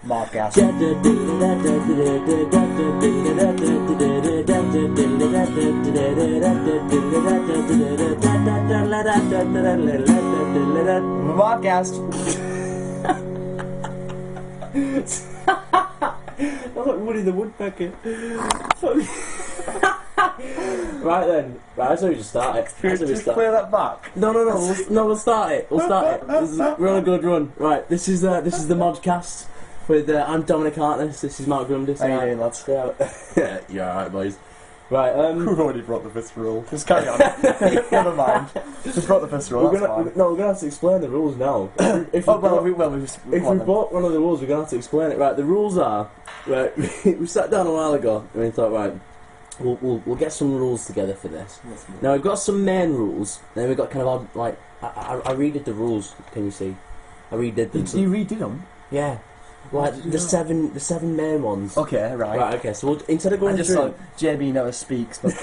Modcast. Modcast. I like Woody the Woodpecker. Right then, right, that's how we just start it. Just clear that back. No, we'll start it. We're on a good run. Right, this is the Modcast with I'm Dominic Hartness. This is Mark Grundy. How you doing, lads? Yeah, you're alright, boys. Right, we've already brought the fifth rule. Just carry on. Never mind. Just brought the fifth rule. We're gonna have to explain the rules now. If we brought one of the rules, we're gonna have to explain it. Right, the rules are right. We sat down a while ago and we thought, right, we'll get some rules together for this. Now we've got some main rules. Then we've got kind of odd, like I redid the rules. Can you see? I redid them. You redid them? Yeah. Like the seven main ones. Okay, right. Right, okay, so instead of going through... like, JB never speaks, but...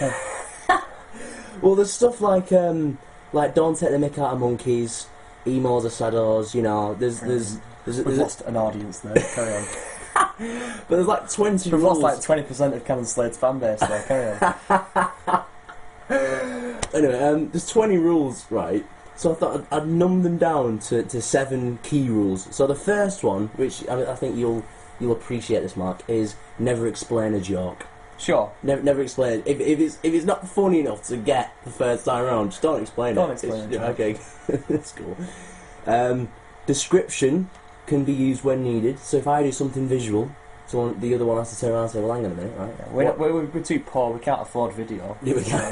Well, there's stuff like don't take the mick out of monkeys, emos or saddles, you know, there's We've lost an audience there, carry on. But there's like 20 We've rules. lost like 20% of Canon Slade's fan base there, carry on. Anyway, there's 20 rules, right? So I thought I'd numb them down to 7 key rules. So the first one, which I think you'll appreciate this, Mark, is never explain a joke. Sure. Never explain it. If it's not funny enough to get the first time around, just don't explain it. Don't explain it. Okay, that's cool. Description can be used when needed. So if I do something visual, so the other one has to turn around and say, well, hang on a minute, right? Yeah, we're too poor, we can't afford video. Yeah, we can.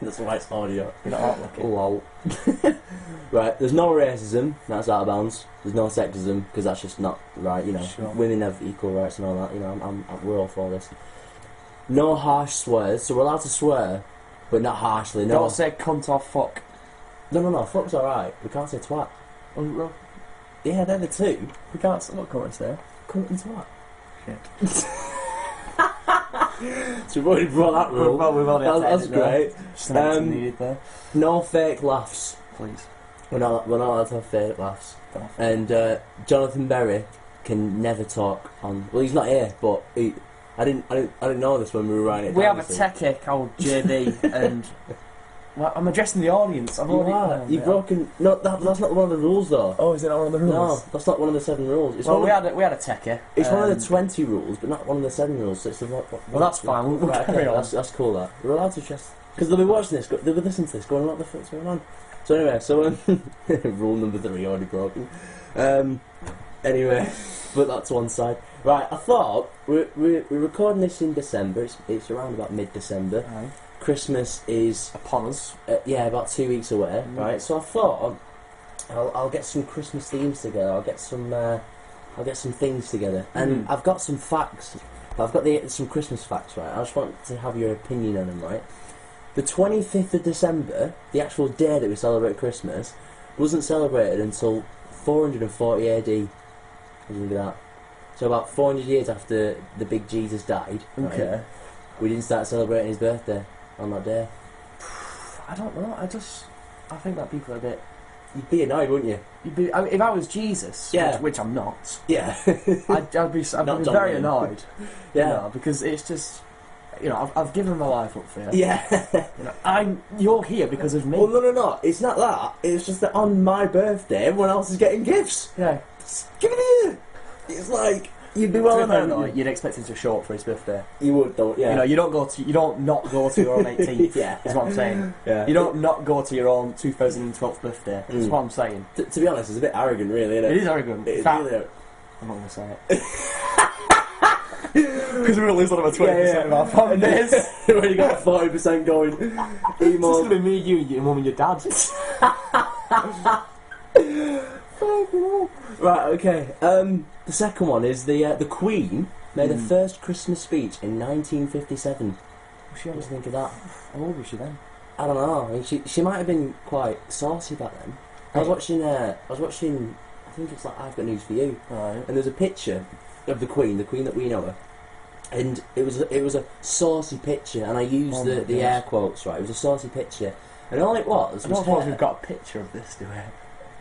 That's why it's audio. We're not looking. Lol. Right, there's no racism, that's out of bounds. There's no sexism, because that's just not right, you know. Sure. Women have equal rights and all that, you know, we're all for this. No harsh swears, so we're allowed to swear, but not harshly, no. Don't say cunt or fuck. No, fuck's alright. We can't say twat. Oh, well, Yeah, they're the two. we can't say what can we say? Cunt and twat. Shit. So we've already brought that rule. We've already That's great. Just an extra needed there. No fake laughs. Please. We're not allowed to have fake laughs. And Jonathan Berry can never talk on. Well, he's not here, but I didn't know this when we were writing it. We have a techie called JB, and well, I'm addressing the audience. You've broken. No, that's not one of the rules, though. Oh, is it not one of the rules? No, that's not one of the 7 rules. It's Well, we had a techie. It's one of the 20 rules, but not one of the 7 rules. So it's the Well, that's fine. We'll right, carry on. That's cool. That we're allowed to just because they'll be watching this. They'll be listening to this, going, "What the fuck's going on?" So anyway, rule number 3 already broken. Anyway, but that's one side. Right, I thought we're recording this in December. It's around about mid-December. Aye. Christmas is Upon us. yeah, about 2 weeks away. Right, so I thought I'll get some Christmas themes together. I'll get some things together, and I've got some facts. I've got some Christmas facts, right? I just want to have your opinion on them, right? The 25th of December, the actual day that we celebrate Christmas, wasn't celebrated until 440 AD. Look at that. So about 400 years after the big Jesus died, Okay. right, we didn't start celebrating his birthday on that day. I don't know. I think that people are a bit. You'd be annoyed, wouldn't you? If I was Jesus, Yeah. which I'm not, Yeah. I'd be Not very Dominic. annoyed. Yeah. You know, because it's just, you know, I've given my life up for you. Yeah. You know, you're here because of me. Well, no. It's not that. It's just that on my birthday, everyone else is getting gifts. Yeah. Give it here. It's like you'd be well To be fair, annoyed. though, you'd expect him to show up for his birthday. You would, though. Yeah. You know, you don't not go to your own 18th. Yeah. Is what I'm saying. Yeah. You don't not go to your own 2012 birthday. That's what I'm saying. To be honest, it's a bit arrogant, really, isn't it? It is arrogant. It In is fact, really. I'm not going to say it. Because we're going to lose another 20% of our fan base. When you got 40% going. It's just going to be me, you, your mum and your dad. Right, okay. The second one is the Queen made her first Christmas speech in 1957. She What do you think of that? How old was she then? I don't know. I mean, she might have been quite saucy back then. I was watching. I think it's like I've Got News for You, Right. and there's a picture of the Queen that we know her, and it was a saucy picture, and I used the air quotes, right. It was a saucy picture, and all it was. I don't suppose we've got a picture of this, do we?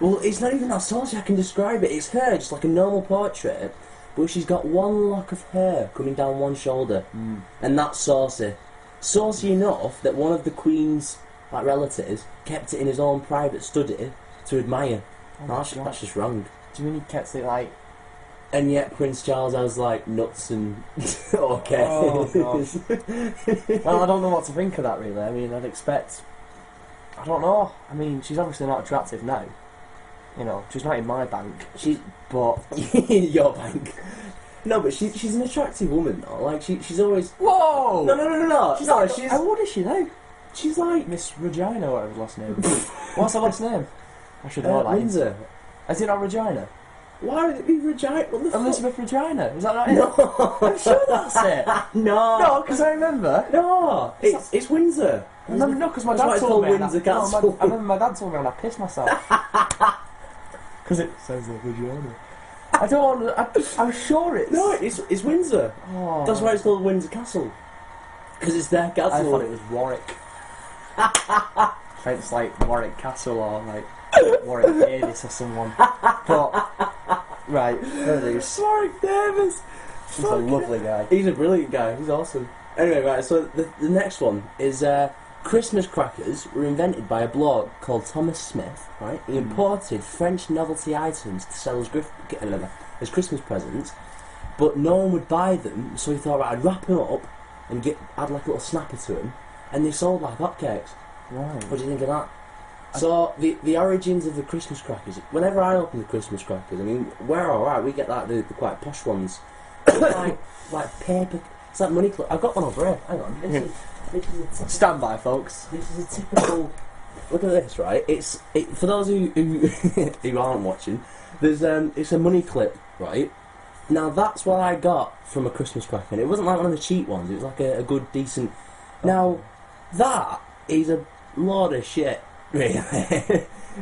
Well, it's not even that saucy. I can describe it. It's her, just like a normal portrait, but she's got one lock of hair coming down one shoulder, and that's saucy. Saucy enough that one of the Queen's relatives kept it in his own private study to admire. That's just wrong. Do you mean he kept it like? And yet Prince Charles has like nuts and okay. Oh gosh. Well, I don't know what to think of that really. I mean, I'd expect. I don't know. I mean, she's obviously not attractive now. You know, she's not in my bank. But your bank. No, but she's an attractive woman though. Like she's always. Whoa! No. She's How old is she now? She's like Miss Regina, whatever her last name. What's her last name? I should know that. Windsor. Is it not Regina? Why would it be Regina? What the Elizabeth Regina. Is that right? No. I'm sure that's it. No, because I remember. No, it's Windsor. I remember, no, because my That's why dad it's told called me. Windsor Castle. I remember my dad told me and I pissed myself. Because it sounds like Regina. I don't want to. I'm sure it's. No, it's Windsor. Oh. That's why it's called Windsor Castle. Because it's their castle. I thought it was Warwick. It's like Warwick Castle or like Warwick Davis or someone. But right, there it is. Warwick Davis. He's a lovely guy. He's a brilliant guy. He's awesome. Anyway, right. So the next one is Christmas crackers were invented by a bloke called Thomas Smith. Right, he imported French novelty items to sell as Christmas presents, but no one would buy them. So he thought, right, I'd wrap them up and add like a little snapper to them, and they sold like hotcakes. Right. What do you think of that? So the origins of the Christmas crackers. Whenever I open the Christmas crackers, I mean, we're all right. We get like the quite posh ones, like paper. It's like money clip. I've got one over here. Hang on. This is a typical, Stand by, folks. this is a typical. Look at this, right? For those who who aren't watching. It's a money clip, right? Now that's what I got from a Christmas cracker. And it wasn't like one of the cheap ones. It was like a good, decent. Now that is a load of shit. Really,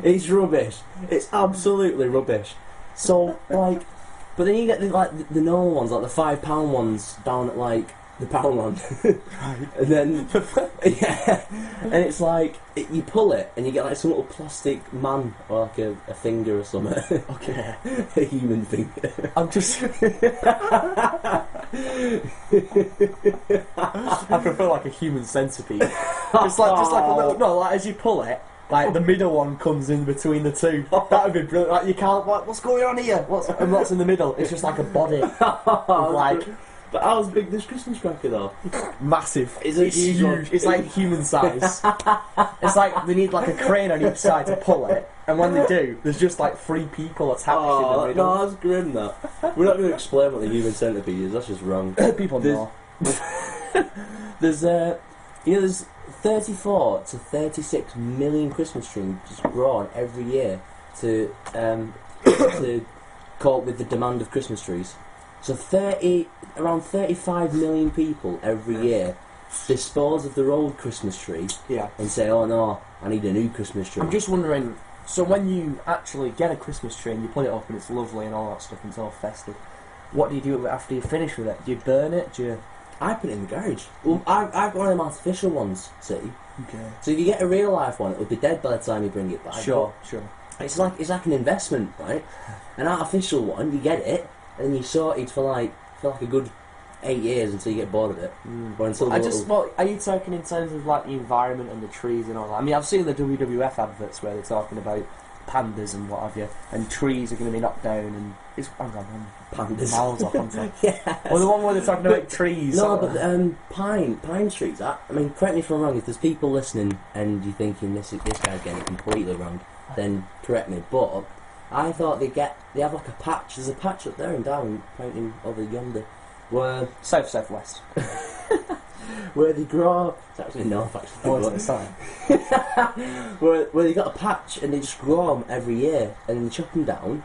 it's rubbish. It's absolutely rubbish. So like, but then you get the normal ones, like the £5 ones down at like the Poundland, Right. and then yeah, and it's like you pull it and you get like some little plastic man or like a finger or something. Okay. A human finger. I'm just. I prefer like a human centipede. It's like just like a little. No, like as you pull it, like the middle one comes in between the two. That would be brilliant. Like you can't. Like, what's going on here? What's in the middle? It's just like a body. Like. But how big this Christmas cracker though? Massive. It's a huge one. It's like human size. It's like they need like a crane on each side to pull it, and when they do, there's just like 3 people attached in the middle. No, that's grim. That we're not going to explain what the human centipede is. That's just wrong. People know. There's 34 to 36 million Christmas trees just grown every year to to cope with the demand of Christmas trees. So around 35 million people every year dispose of their old Christmas tree and say, oh no, I need a new Christmas tree. I'm just wondering, so when you actually get a Christmas tree and you put it up and it's lovely and all that stuff and it's all festive, what do you do with it after you finish with it? Do you burn it? Do you... I put it in the garage. Well, I've got one of them artificial ones, see? Okay. So if you get a real life one, it'll be dead by the time you bring it back. Sure. It's like an investment, right? An artificial one, you get it, and then you sort it for like a good 8 years until you get bored of it. Or until are you talking in terms of like the environment and the trees and all that? I mean, I've seen the WWF adverts where they're talking about pandas and what have you, and trees are going to be knocked down, and it's pandas. Miles off on top. Yes. Or the one where they're talking about trees. No, but pine trees. I mean, correct me if I'm wrong. If there's people listening and you're thinking this guy's getting it completely wrong, then correct me. But I thought they have like a patch. There's a patch up there in Darwin, pointing over yonder, where southwest, where they grow. It's actually north, actually. Oh, it's the side. where they got a patch and they just grow them every year, and then they chop them down,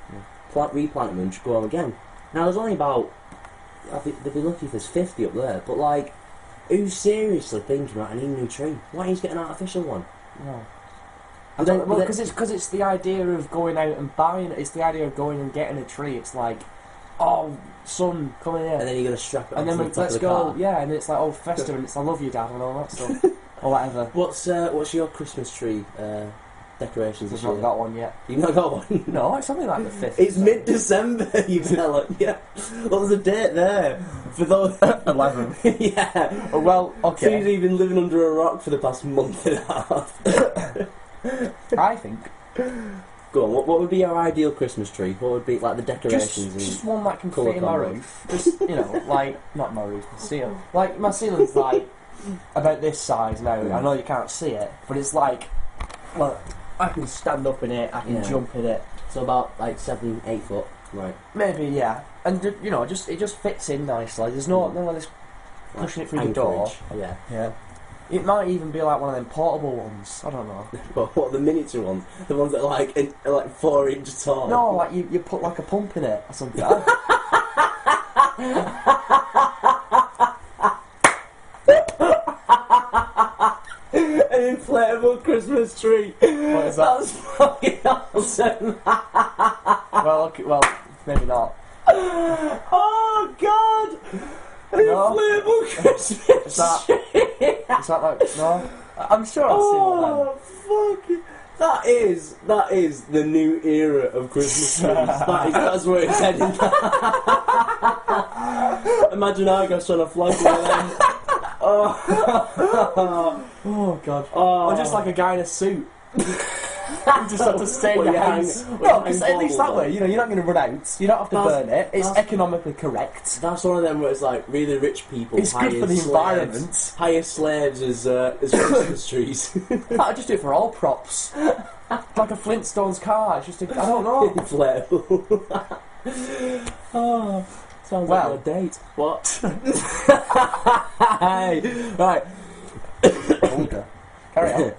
replant them, and just grow them again. Now there's only about, they'd be lucky if there's 50 up there, but like who's seriously thinking, right, I need a new tree? Why don't you just get an artificial one? No. But Because it's the idea of going out and buying it. It's the idea of going and getting a tree. It's like, oh, son, come here. And then you're going to strap it and onto then the top let's of the go. car. Yeah, and it's like, oh, festive, and it's I love you, Dad, and all that stuff, or whatever. What's your Christmas tree decorations this We've year? not got one yet. You've not got one? No, it's something like the 5th. It's mid-December, you tell it. Yeah. What was the date there? For those 11. Yeah. Oh, well, okay. So you've been living under a rock for the past month and a half. I think. Go on, what would be your ideal Christmas tree? What would be like the decorations? Just one that can colour fit in my combos? roof. Just, you know, like, not my roof, my ceiling. Like, my ceiling's like about this size now. I know you can't see it, but it's like, well, I can stand up in it, I can jump in it. So about like 7-8 foot, right? Maybe, yeah. And you know, it just fits in nicely. There's no like this pushing it through the door. Yeah. Yeah. It might even be like one of them portable ones. I don't know. But what, the miniature ones? The ones that are like 4 inch tall? No, like you put like a pump in it or something. An inflatable Christmas tree. What is that? That's fucking awesome. well, maybe not. Oh God! An No. inflatable Christmas tree. Is that like no? I'm sure I've seen one. Oh fuck! That is the new era of Christmas trees. That's where it's heading. Imagine Argos trying to flag one of them. Oh god. Oh. Or just like a guy in a suit. You just have to stay in your house. No, because at least that way, you know, you're not going to run out. You don't have to burn it. It's economically correct. That's one of them where it's like really rich people. It's good for the environment. Hire slaves as Christmas trees. I'd just do it for all props. Like a Flintstones car. It's just I don't know. Inflatable. Oh, sounds like a date. What? Hey, right. Older. Carry on.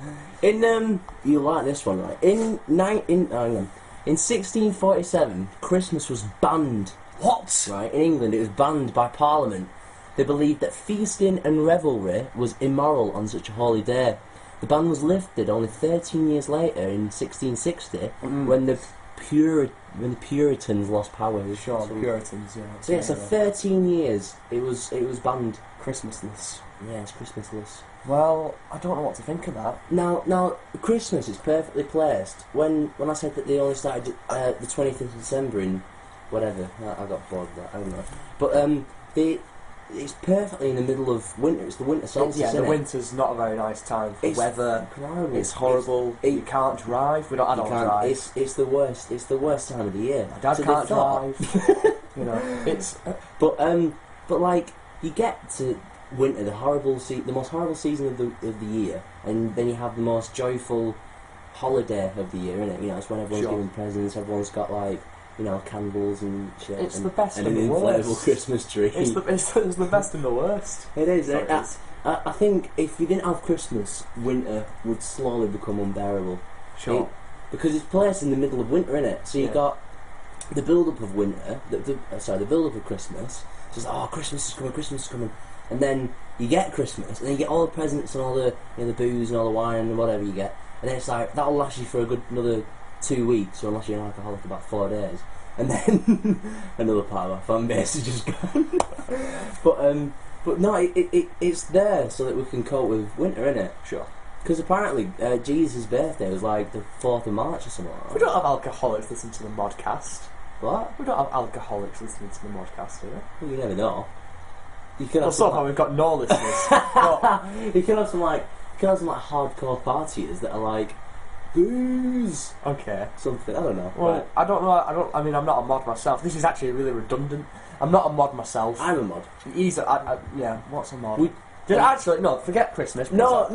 You like this one, right? In 1647, Christmas was banned. What? Right, in England, it was banned by Parliament. They believed that feasting and revelry was immoral on such a holy day. The ban was lifted only 13 years later, in 1660, when the Puritans lost power. Sure, the Puritans, yeah. So yeah, so 13 years it was banned. Christmasless. Yeah, it's Christmasless. Well, I don't know what to think of that. Now, Christmas is perfectly placed. When I said that they only started the 20th of December in whatever, I got bored of that, I don't know. But it's perfectly in the middle of winter. It's the winter solstice. Yeah, the isn't it? winter's not a very nice time for weather. Horrible. It's horrible. You can't drive. I don't drive. It's the worst. It's the worst time of the year. My dad can't drive. You know, it's. But like you get to winter, the most horrible season of the year, and then you have the most joyful holiday of the year, innit? You know, it's when everyone's giving presents. Everyone's got like, you know, candles and shit. It's the best and and an the inflatable worst. Christmas tree. It's the best and the worst. It is. Sorry, I think if you didn't have Christmas, winter would slowly become unbearable. Sure. Because it's placed in the middle of winter, innit? So you've got the build-up of winter, the build-up of Christmas. Just Christmas is coming, and then you get Christmas, and then you get all the presents and all the the booze and all the wine and whatever you get, and then it's like that'll last you for a good another 2 weeks, or unless you're an alcoholic, about 4 days, and then another part of our fan base is just gone. But no, it's there so that we can cope with winter, innit? Sure. Because apparently Jesus' birthday was like the 4th of March or something like that. We don't have alcoholics listening to the Modcast. What? We don't have alcoholics listening to the Modcast, do we? Well, you never know. You could Well, have so some, far we've got no listeners. But you could have some hardcore partiers that are like booze okay. something. I don't know. Well, Right. I don't know. I mean, I'm not a mod myself. This is actually really redundant. I'm not a mod myself. I'm a mod. Yeah. What's a mod? We- Actually, no. Forget Christmas. No,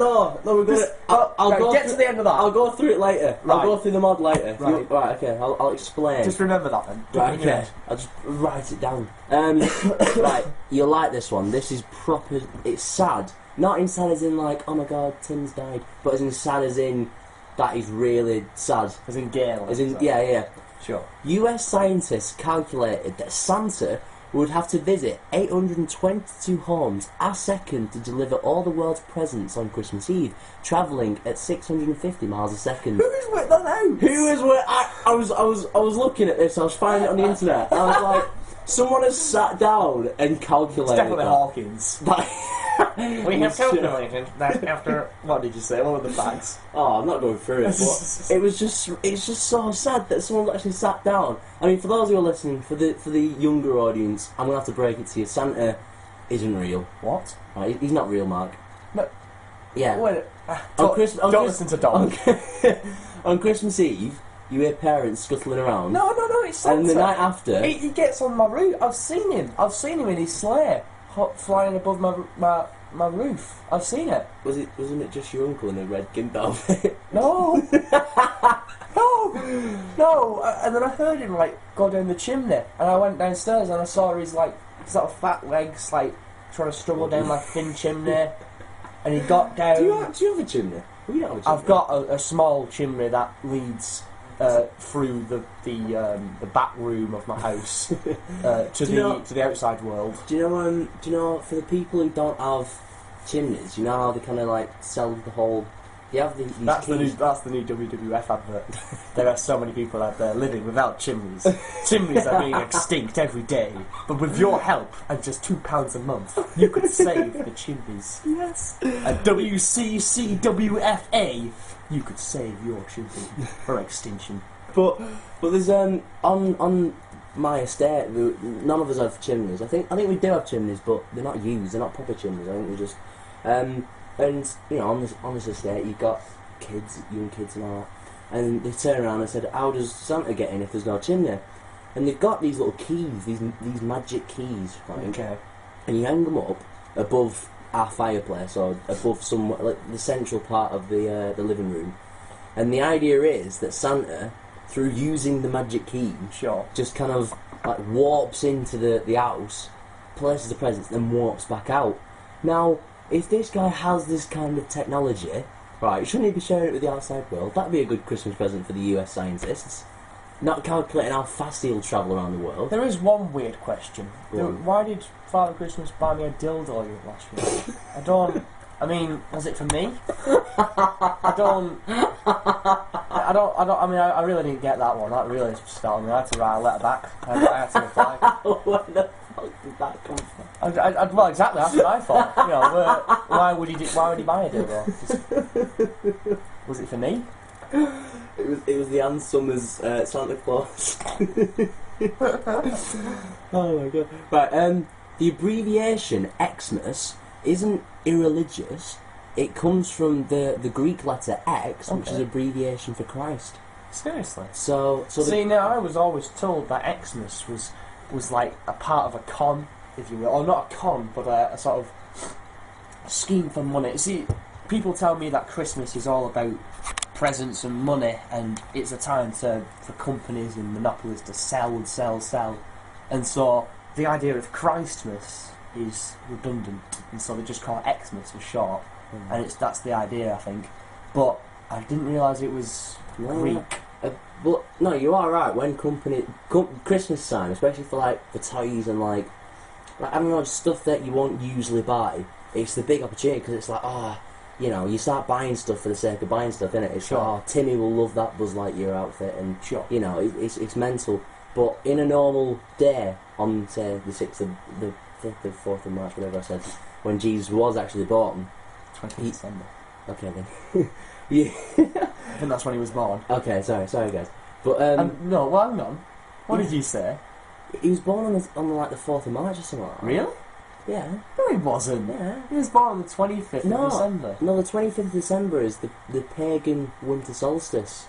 we're gonna. I'll go get through, to the end of that. I'll go through it later. Right. I'll go through the mod later. Right. Right. Okay. I'll explain. Just remember that then. Right, okay. I'll just write it down. Right, you'll like this one. This is proper. It's sad. Not in sad as in like, oh my god, Tim's died, but as in sad as in that is really sad. As in gay. As in, yeah. Sure. US scientists calculated that Santa would have to visit 822 homes a second to deliver all the world's presents on Christmas Eve, travelling at 650 miles a second. Who has worked that out? Who has worked? I was looking at this. I was finding it on the internet. I was like, someone has sat down and calculated. It's definitely that. Hawkins. We have calculated that after. What did you say? What were the facts? Oh, I'm not going through it, but it's just so sad that someone actually sat down. I mean, for those who are listening, for the younger audience, I'm gonna have to break it to you. Santa isn't real. What? Right, he's not real, Mark. No. Yeah. Wait, Don't listen to Don. On Christmas Eve, you hear parents scuttling around. No, it's Santa. And the night after, he gets on my roof. I've seen him in his sleigh, flying above my roof. I've seen it. Wasn't it just your uncle in a red gimp outfit? No. No. And then I heard him go down the chimney, and I went downstairs and I saw his sort of fat legs trying to struggle down my thin chimney, and he got down. Do you have a chimney? We don't have a chimney. I've got a small chimney that leads through the back room of my house to the outside world. Do you know for the people who don't have chimneys, you know how they kind of sell the whole. You have these that's keys. the new WWF advert. There are so many people out there living without chimneys. Chimneys are being extinct every day, but with your help and just £2 a month, you could save the chimneys. Yes. At WCCWFA, you could save your chimney for extinction. But there's on my estate, none of us have chimneys. I think we do have chimneys, but they're not used. They're not proper chimneys. I think they're just. And on this estate, you've got young kids and all that, and they turn around and said, "How does Santa get in if there's no chimney?" And they've got these little keys, these magic keys, right? Okay. And you hang them up above our fireplace or above the central part of the living room. And the idea is that Santa, through using the magic key, sure, just kind of warps into the house, places the presents, then warps back out. Now, if this guy has this kind of technology, right, shouldn't he be sharing it with the outside world? That'd be a good Christmas present for the US scientists. Not calculating how fast he'll travel around the world. There is one weird question. Why did Father Christmas buy me a dildo last year? I mean, was it for me? I really didn't get that one. That really startled me. I had to write a letter back. I had to reply. Where the fuck did that come from? Well, exactly. That's what I thought. Why would he buy a dildo? Was it for me? It was the Ann Summers Santa Claus. Oh my god! Right, the abbreviation Xmas isn't irreligious. It comes from the Greek letter X, which is abbreviation for Christ. Seriously? So see, now I was always told that Xmas was like a part of a con, if you will, or not a con, but a sort of scheme for money. See, people tell me that Christmas is all about presents and money, and it's a time for companies and monopolies to sell, and so the idea of Christmas is redundant, and so they just call it Xmas for short, and that's the idea, I think. But I didn't realise it was Greek. But no, you are right. When Christmas time, especially for toys and I don't know, stuff that you won't usually buy, it's the big opportunity because it's you start buying stuff for the sake of buying stuff, innit? It's Timmy will love that Buzz Lightyear outfit, and it's mental. But in a normal day, on say the 6th of the 5th of 4th of March, whatever I said, when Jesus was actually born, 20th December. Okay then. Yeah. I think that's when he was born. Okay, sorry guys. But no, well, hang on. What did you say? He was born on the 4th of March or something like that. Really? Yeah. No, he wasn't. Yeah. He was born on the 25th of December. No, the 25th of December is the pagan winter solstice.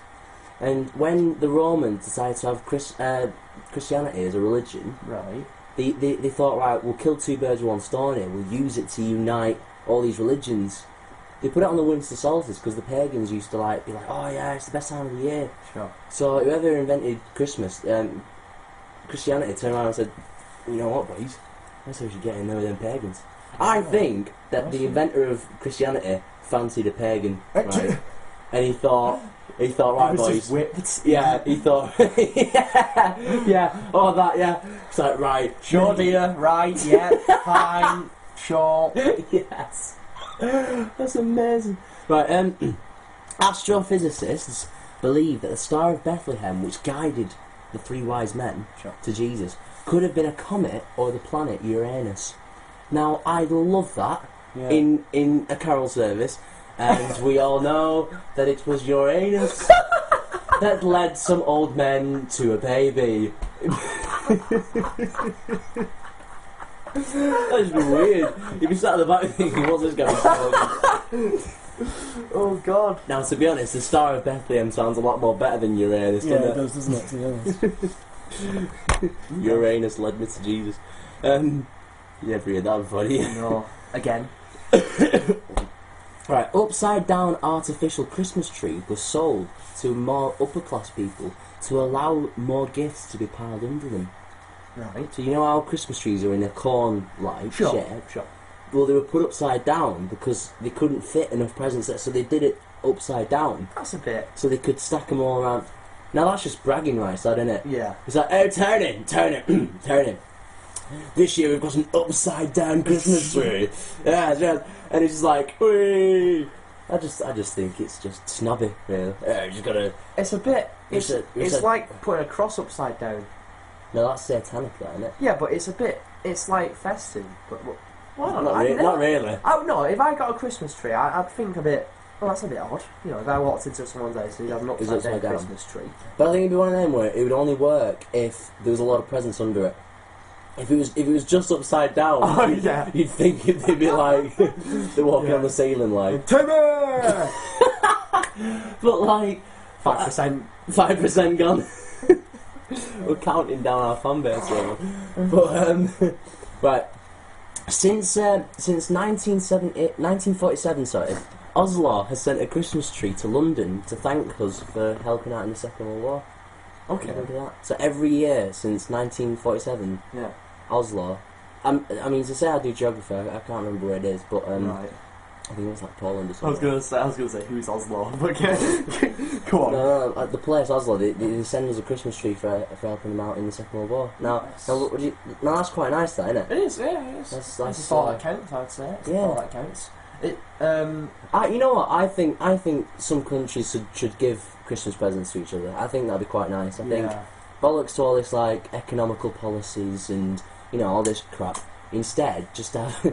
And when the Romans decided to have Christianity as a religion, right, they thought, right, we'll kill two birds with one stone here. We'll use it to unite all these religions. They put it on the winter solstice because the pagans used to be like, oh yeah, it's the best time of the year. Sure. So whoever invented Christmas, Christianity, turned around and said, you know what, boys? I say we should get in there with them pagans. I think that the inventor of Christianity fancied a pagan, right? and he thought, right, It was boys. just whipped. Yeah, he thought, yeah, oh that, yeah. It's like, right, Sure, dear. Right. Yeah. Fine. Sure. yes, that's amazing. Right, astrophysicists believe that the Star of Bethlehem, which guided the three wise men to Jesus, could have been a comet or the planet Uranus. Now, I love that in a carol service, and we all know that it was Uranus that led some old men to a baby. That'd be weird. You'd be sat at the back thinking, what's this guy talking? Oh God. Now, to be honest, the Star of Bethlehem sounds a lot more better than Uranus, Yeah, doesn't it does, doesn't it? To be honest. Uranus led me to Jesus. You never heard that funny. No. Again. Right, upside down artificial Christmas tree was sold to more upper class people to allow more gifts to be piled under them. Right. So you know how Christmas trees are in a corn-like shape? Sure. Well, they were put upside down because they couldn't fit enough presents there, so they did it upside down. That's a bit. So they could stack them all around. Now that's just bragging rights, that, isn't it? Yeah. It's like, oh, turn it, turn it. This year we've got an upside down Christmas tree. Yeah, and it's just like, whee! I just think it's just snobby, really. Yeah, you just gotta. It's a bit. It's a- like putting a cross upside down. No, that's satanic, though, isn't it? Yeah, but it's a bit. It's like festive. But well, I don't know. Not really. Oh no! If I got a Christmas tree, I'd think a bit. Well, that's a bit odd. You know, if I walked into someone's house and you'd have an upside down Christmas tree. But I think it'd be one of them where it would only work if there was a lot of presents under it. If it was just upside down, you'd think they'd be like they're walking on the ceiling like Timber. But like 5%. gone. We're counting down our fan base here. But right, since 1947, sorry, Oslo has sent a Christmas tree to London to thank us for helping out in the Second World War. Okay. Look at that. So every year since 1947, Oslo. I mean, to say I do geography, I can't remember where it is, but right. I think it's like Poland or I something. was gonna say who's Oslo, but go on. No, like the place Oslo, they send us a Christmas tree for helping them out in the Second World War. Now that's quite nice, that, isn't it? It is, yeah, it is. That's a thought that counts, I'd say. It's a thought that counts. You know what? I think some countries should give Christmas presents to each other. I think that'd be quite nice. I think bollocks to all this like economical policies and all this crap. Instead, just have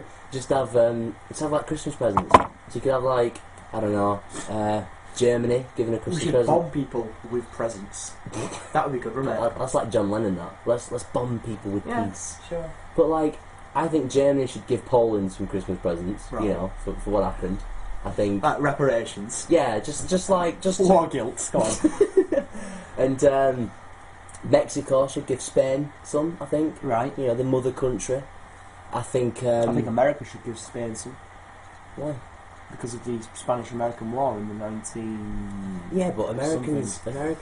like Christmas presents. So you could have like I don't know, Germany giving a Christmas present. We should bomb people with presents. That would be good, wouldn't it? That's like John Lennon. That let's bomb people with peace. Sure. But like, I think Germany should give Poland some Christmas presents. Right. For what happened. I think reparations. Yeah, just war guilt. Go on. And Mexico should give Spain some. I think. Right. The mother country. I think America should give Spain some. Why? Because of the Spanish-American War in the 19... Yeah, but Americans are very...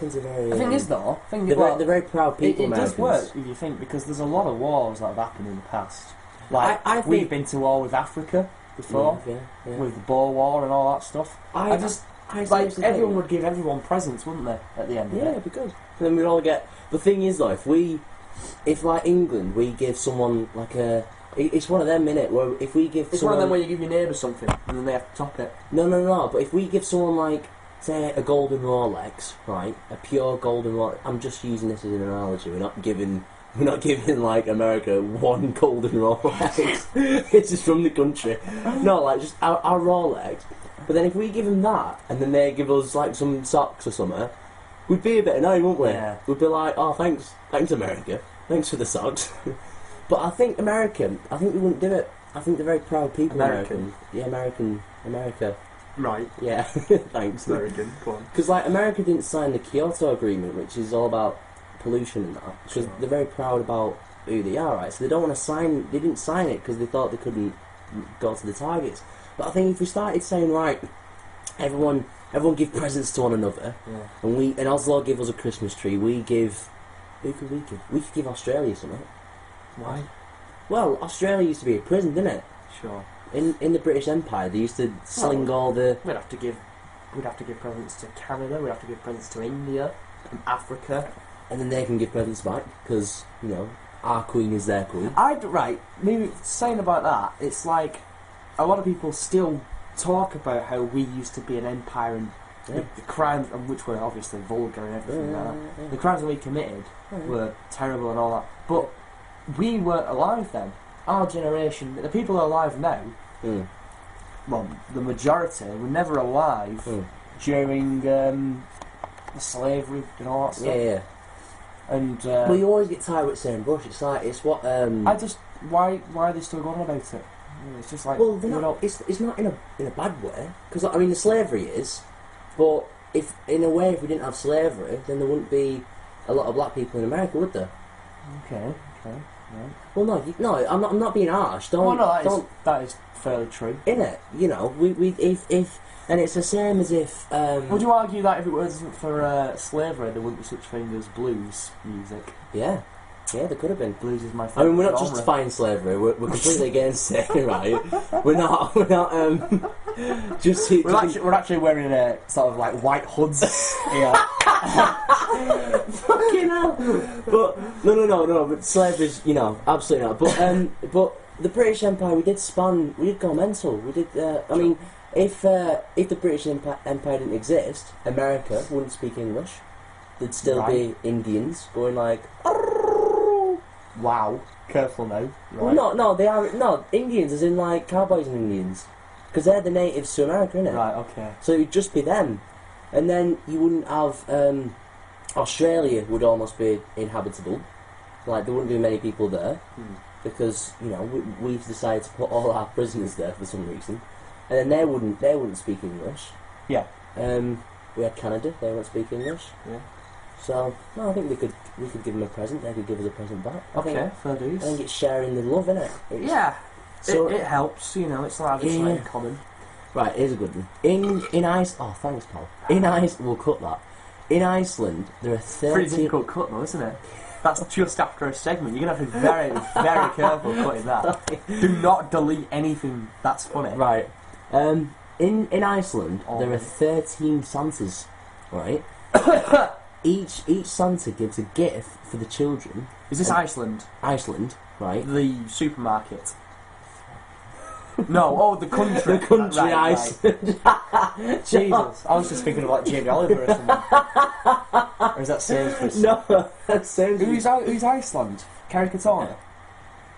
The thing is, though... They're very proud people, It Americans. does work, if you think, because there's a lot of wars that have happened in the past. Like, I think we've been to war with Africa before, yeah. with the Boer War and all that stuff. Everyone would give everyone presents, wouldn't they, at the end of it? Yeah, it'd be good. And then we'd all get... The thing is, though, if like England, we give someone like a... It's one of them, innit, where if we give It's one of them where you give your neighbour something and then they have to top it. No, but if we give someone like, say, a golden Rolex, right, a pure golden Rolex, I'm just using this as an analogy, we're not giving like America one golden Rolex, it's just from the country. No, like just our Rolex. But then if we give them that, and then they give us like some socks or something, we'd be a bit annoyed, wouldn't we? Yeah. We'd be like, oh, thanks America, thanks for the socks. But I think we wouldn't do it. I think they're very proud people. American? Yeah, America. Right. Yeah, thanks. American, go on. Because like America didn't sign the Kyoto Agreement, which is all about pollution and that. Because they're very proud about who they are, right? So they don't want to sign. They didn't sign it because they thought they couldn't go to the targets. But I think if we started saying, right, everyone give presents to one another, and Oslo give us a Christmas tree. Who could we give? We could give Australia something. Why? Well, Australia used to be a prison, didn't it? Sure. In the British Empire, they used to sling all the... We'd have to give we'd have to give presents to Canada, we'd have to give presents to India, and Africa. And then they can give presents back, because, you know, our queen is their queen. Right, maybe saying about that, it's like, a lot of people still talk about how we used to be an empire and the crimes, which were obviously vulgar and everything like that. Yeah. The crimes that we committed were terrible and all that. But we weren't alive then. Our generation, the people who are alive now, well, the majority were never alive during the slavery and all that stuff. Yeah. And well, you always get tired with saying brush. It's like, it's what... why are they still going about it? It's just like... Well, it's not in a bad way. Because, I mean, the slavery is... But, if in a way, if we didn't have slavery, then there wouldn't be a lot of black people in America, would there? Okay. Right. Well, no, I'm not being harsh. That is fairly true. Innit? You know, if and it's the same as if. Would you argue that if it wasn't for slavery, there wouldn't be such thing as blues music? Yeah, there could have been. Blues is my favourite. I mean, we're not genre. justifying slavery. We're completely against it, right? We're not. We're actually wearing sort of like white hoods here. Fucking hell! But no. But slavery's, you know, absolutely not. But the British Empire, we did go mental. We did. I mean, if the British Empire didn't exist, America wouldn't speak English. There'd still be Indians going like. Wow. Careful now. Right. Well, no. Indians, as in like cowboys and Indians, because they're the natives to America, innit? Right. Okay. So it would just be them, and then you wouldn't have. Australia would almost be inhabitable. Like, there wouldn't be many people there because, you know, we've decided to put all our prisoners there for some reason, and then they wouldn't speak English. Yeah. We had Canada; they won't speak English. Yeah. So no, I think we could give them a present. They could give us a present back. Okay, fair dues. I think it's sharing the love, innit? Yeah. So it helps, you know. It's like having something in common. Right, here's a good one. In Iceland. Oh, thanks, pal. In Iceland, we'll cut that. In Iceland, there are 30... Pretty difficult cut though, isn't it? That's just after a segment. You're going to have to be very, very careful cutting that. Do not delete anything that's funny. Right. In Iceland, there are 13 Santas, right? each Santa gives a gift for the children. Is this Iceland? Iceland, right? The supermarket. No, the country. The country, right, Iceland. Right. Jesus, I was just thinking about Jamie Oliver or something. Or is that Sainsbury's? No, that's Sainsbury's. Who's Iceland? Kerry Katona?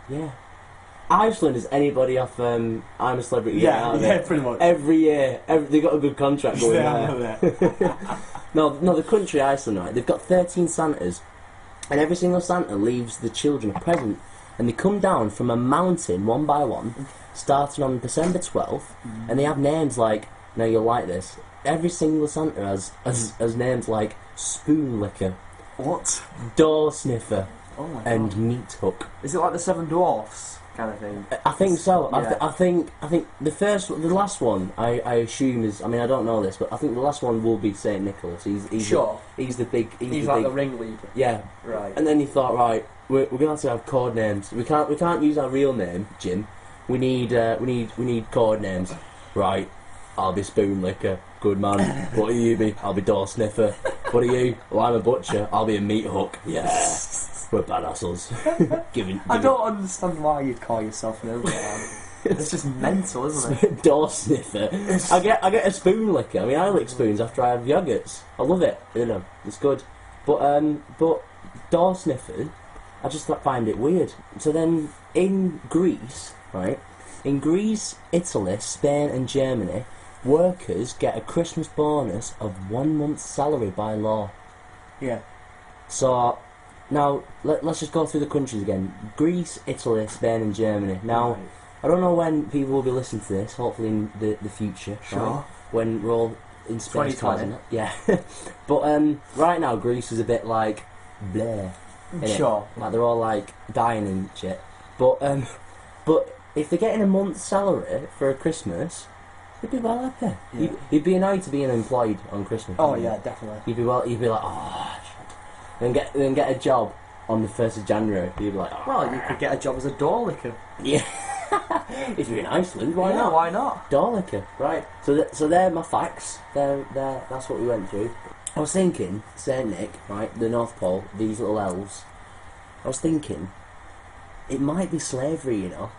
Yeah. Iceland is anybody off I'm a Celebrity. Yeah, pretty much. Every year, they got a good contract going there. No, the country Iceland, right? They've got 13 Santas, and every single Santa leaves the children a present, and they come down from a mountain one by one, starting on December 12th, and they have names like, now you'll like this, every single Santa has names like Spoon Licker, what? Door Sniffer, and God. Meat Hook. Is it like the Seven Dwarfs kind of thing? I think so. Yeah. I think the last one I assume is. I mean, I don't know this, but I think the last one will be Saint Nicholas. He's sure. He's the big. He's like the ringleader. Yeah. Right. And then he thought, right, we're gonna have to have code names. We can't use our real name, Jim. We need code names. Right. I'll be Spoon Licker. Good man. What are you be? I'll be Door Sniffer. What are you? Well, I'm a butcher. I'll be a Meat Hook. Yeah. We're badasses. I don't understand why you'd call yourself an overlord. It's just mental, isn't it? Door Sniffer. I get a spoon licker. I mean, I lick spoons after I have yogurts. I love it. You know, it's good. But Door Sniffer, I just find it weird. So then, in Greece, right? In Greece, Italy, Spain, and Germany, workers get a Christmas bonus of 1 month's salary by law. Yeah. So. Now, let's just go through the countries again. Greece, Italy, Spain and Germany. Now, right. I don't know when people will be listening to this, hopefully in the future. Sure. Right? When we're all in space. 2020. Yeah. But right now, Greece is a bit like, bleh. Sure. Like, they're all like, dying and shit. But if they're getting a month's salary for a Christmas, they'd be well happy. Yeah. You'd be annoyed to be unemployed on Christmas. Oh, yeah, definitely. You'd be like, oh... Then get a job on the 1st of January. You'd be like, oh. Well, you could get a job as a door licker. Yeah. If you're in Iceland, why Yeah, not? why not? Door liquor, right? So they're my facts. That's what we went through. I was thinking, Saint Nick, right, the North Pole, these little elves. I was thinking, it might be slavery, you know.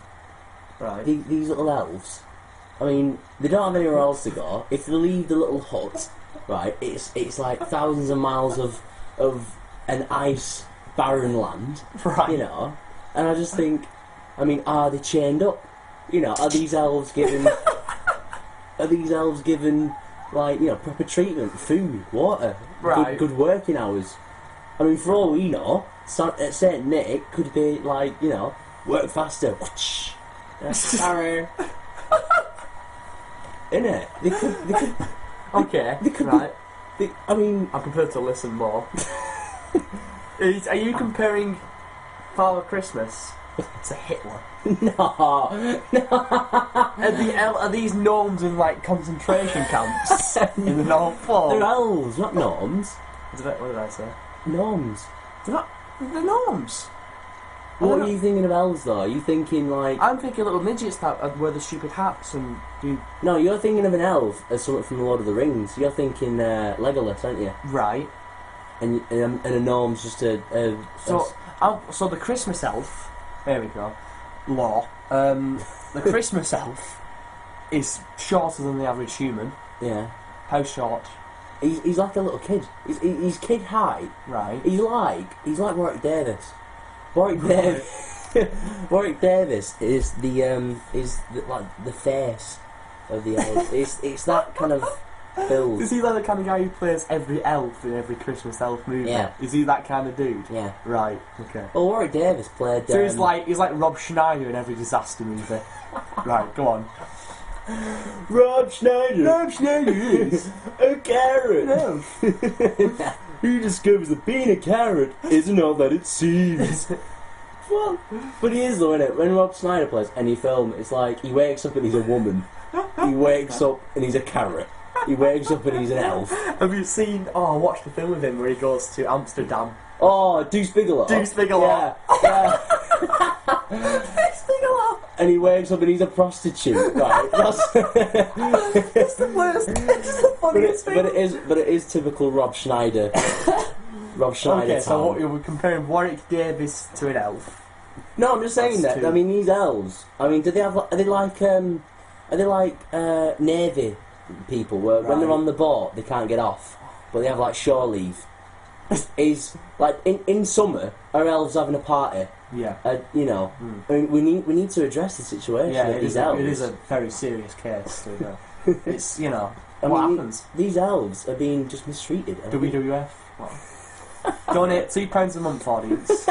Right. These little elves. I mean, they don't have anywhere else to go. If they leave the little hut, right, it's like thousands of miles of an ice barren land, Right. you know. And I just think, I mean, are they chained up? You know, are these elves given? Are these elves given, like, you know, proper treatment, food, water, Right. good working hours? I mean, for all we know, Saint Nick could be like, you know, work faster. Sorry. Innit? They could. Okay. They could right. I mean, I prefer to listen more. Are you comparing Father Christmas to Hitler? no. Are these gnomes in like concentration camps in the North Pole? They're elves, not gnomes. What did I say? Gnomes. They're gnomes. What are you thinking of elves though? Are you thinking like... I'm thinking little midgets that wear the stupid hats and do... No, you're thinking of an elf as something from the Lord of the Rings. You're thinking Legolas, aren't you? Right. And a gnome's just a So the Christmas elf... There we go. Law. The Christmas elf is shorter than the average human. yeah. How short? He's like a little kid. He's kid height. Right. He's like Warwick Davis. Warwick Davis is like the face of the elf. It's that kind of build. Is he like the kind of guy who plays every elf in every Christmas elf movie? Yeah. Is he that kind of dude? Yeah. Right. Okay. Well, Warwick Davis played. So he's like Rob Schneider in every disaster movie. Right. Go on. Rob Schneider. Rob Schneider is a carrot. no. He discovers that being a carrot isn't all that it seems. Well, but he is though, innit? When Rob Schneider plays any film, it's like he wakes up and he's a woman. He wakes up and he's a carrot. He wakes up and he's an elf. Have you seen? Oh, I watched the film with him where he goes to Amsterdam. Oh, Deuce Bigelow. Deuce Bigelow. Yeah. Deuce Bigelow. And he wakes up and he's a prostitute, right? That's It's the worst. It's the funniest thing. But it is typical Rob Schneider. Rob Schneider. Okay, so what, you're comparing Warwick Davis to an elf? No, I'm just saying That's that. two. I mean, these elves. I mean, do they have? Are they like navy people where when they're Right. on the boat they can't get off, but they have like shore leave? Is like in summer, are elves having a party? Yeah. You know, I mean, we need to address the situation Yeah, of it these is, elves. it is a very serious case. It's, you know, I what mean, happens? These elves are being just mistreated. WWF. Well, donate £2 a month, audience,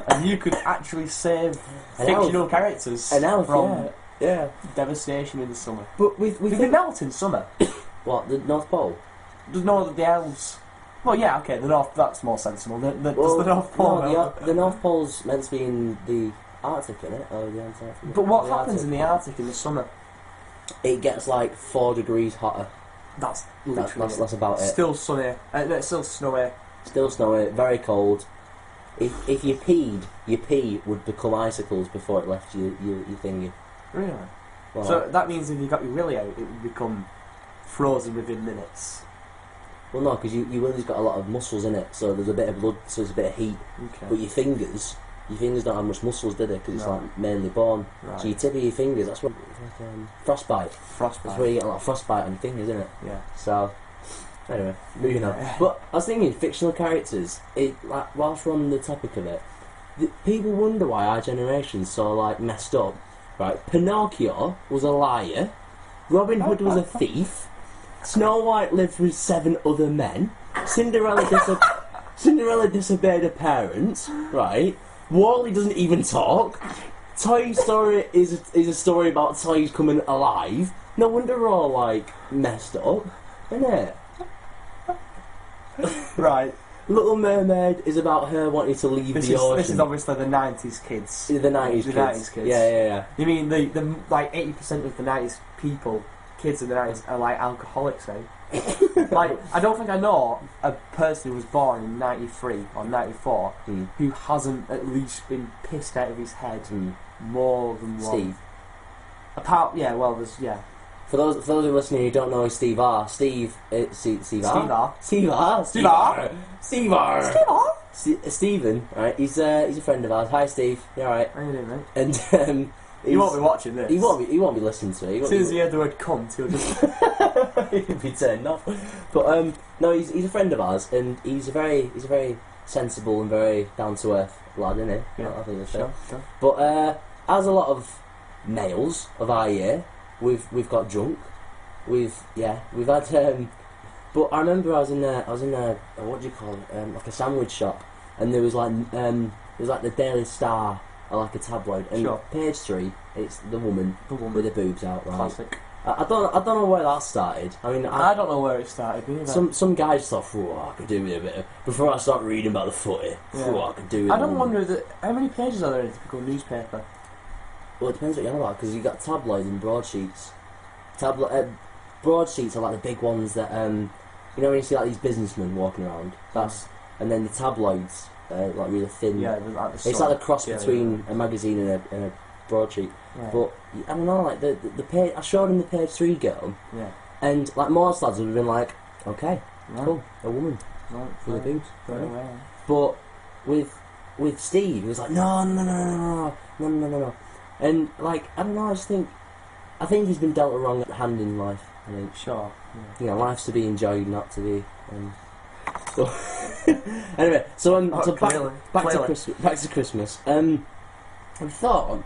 and you could actually save An fictional elf. characters An elf, from yeah. devastation in the summer. But we They think melt in summer. what the North Pole. There's no that the elves. Well, yeah, okay, the North. That's more sensible. Does the North Pole? No, melt? the North Pole's meant to be in the Arctic, isn't it? Or the Antarctic. But what The happens Arctic. in the Arctic in the summer? It gets like 4 degrees hotter. That's literally That's about it. still sunny. No, it's still snowy. Still snowy, very cold. If you peed, your pee would become icicles before it left your thingy. Really? Well, So that means if you got your willy out, it would become frozen within minutes. well, no, because your willy's got a lot of muscles in it, so there's a bit of blood, so there's a bit of heat. Okay. But your fingers don't have much muscles, do they? Because it's No. like mainly bone. Right. So your tip of your fingers, that's what it's like frostbite. Frostbite. That's where you get a lot of frostbite on your fingers, isn't it? Yeah. So, anyway, moving on. Yeah. But I was thinking, fictional characters. Like whilst we're on the topic of it, people wonder why our generation's so like messed up. Right? Pinocchio was a liar. Robin Hood was a thief. Snow White lived with 7 other men. Cinderella disobeyed her parents. Right? Wally doesn't even talk. Toy Story is a story about toys coming alive. No wonder we're all like messed up, isn't it? Right. Little Mermaid is about her wanting to leave the ocean. This is obviously the 90s kids. The 90s The kids. 90s kids. Yeah. You mean the like 80% of the 90s people, kids in the 90s, are like alcoholics now? Like, I don't think I know a person who was born in 93 or 94 who hasn't at least been pissed out of his head more than one. Steve. For those who are listening who don't know who Steve R, Steve R. Stephen, right? He's a friend of ours. Hi, Steve. You alright? How you doing, mate? And he won't be watching this. He won't be listening to it. As soon as he heard the word cunt, he'll just he'll be turned off. But no, he's a friend of ours, and he's a very sensible and very down to earth lad, isn't he? Yeah, I think that's sure. But as a lot of males of our year, we've got drunk. We've had. But I remember I was in a what do you call it? Like a sandwich shop, and there was like the Daily Star, or like a tabloid, and page 3, it's the woman with the boobs out. Right? Classic. I don't know where that started. I mean, I don't know where it started either. Some guy just thought, I could do with a bit of, before I start reading about the footy. I could do with. I don't wonder how many pages are there in a typical newspaper. Well, it depends what you're on about, because you've got tabloids and broadsheets. Broadsheets are like the big ones that you know when you see like these businessmen walking around. And then the tabloids, like really thin. Yeah, it's like the cross between a magazine and a broadsheet. Yeah. But I don't know, like the page. I showed him the page 3 girl. Yeah. And like most lads would have been like, okay, cool, a woman with the boobs. Right. But with Steve, he was like, no. And like I don't know, I think he's been dealt a wrong hand in life. I think. Sure. Yeah. You know, life's to be enjoyed, not to be. So anyway, back to Christmas. We thought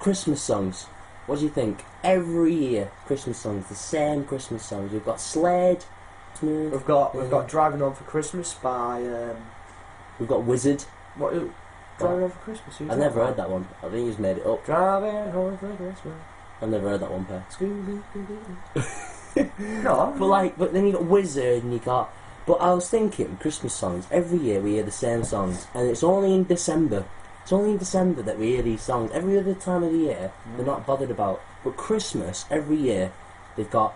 Christmas songs. What do you think? Every year, Christmas songs, the same Christmas songs. We've got Slade. We've got Driving Home for Christmas by. We've got Wizard. Driving Home for Christmas. I've never heard that one. I think he's made it up. Driving Home for Christmas. I've never heard that one, Per. No. But then you got Wizard and you got. But I was thinking, Christmas songs. Every year we hear the same songs, and it's only in December. It's only in December that we hear these songs. Every other time of the year, they're not bothered about. But Christmas, every year, they've got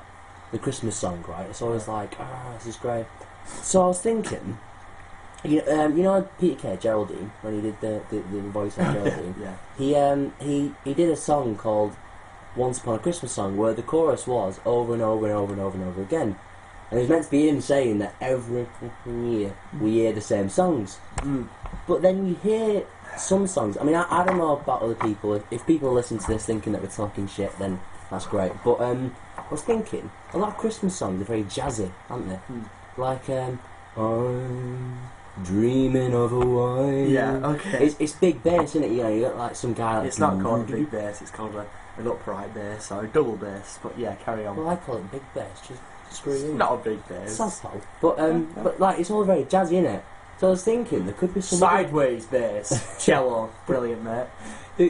the Christmas song, right? It's always like, this is great. So I was thinking, you know Peter Kay, Geraldine, when he did the voice of Geraldine. He did a song called Once Upon a Christmas Song, where the chorus was over and over and over and over and over again. And it was meant to be him saying that every year we hear the same songs. But then you hear some songs. I mean, I don't know about other people. If people listen to this thinking that we're talking shit, then that's great. But I was thinking, a lot of Christmas songs are very jazzy, aren't they? Like, I'm dreaming of a wine. Yeah, okay. It's big bass, isn't it? You know, you got like some guy like... It's not called a big bass, it's called an upright bass or a double bass. But yeah, carry on. Well, I call it big bass, just screw you. Not a big bass. Sounds loud. But like, it's all very jazzy, isn't it? So I was thinking there could be some sideways bass, cello, brilliant, mate.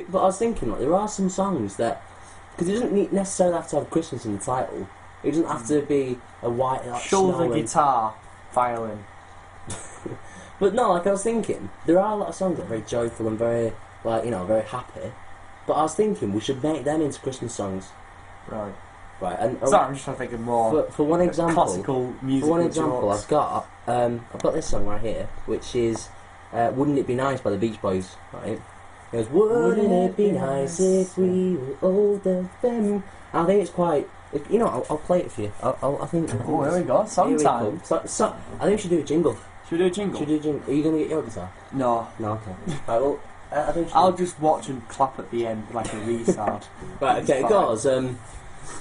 But I was thinking, like, there are some songs that, because it doesn't necessarily have to have Christmas in the title. It doesn't have to be a white like, shoulder guitar, violin. But no, like I was thinking, there are a lot of songs that are very joyful and very, like, you know, very happy. But I was thinking we should make them into Christmas songs. Right. And sorry, I'm just trying to think of more. For one example, classical music. For one example, I've got this song right here, which is "Wouldn't It Be Nice" by the Beach Boys. Right? It goes, "Wouldn't it be nice if we were older then?" I think it's quite. You know, I'll play it for you. I think. Oh, here we go. Song time. So, I think we should do a jingle. Should we do a jingle? Are you going to get your guitar? No. No. Okay. Right. Well, I think I'll just watch and clap at the end like a retard. Right. Okay. It goes.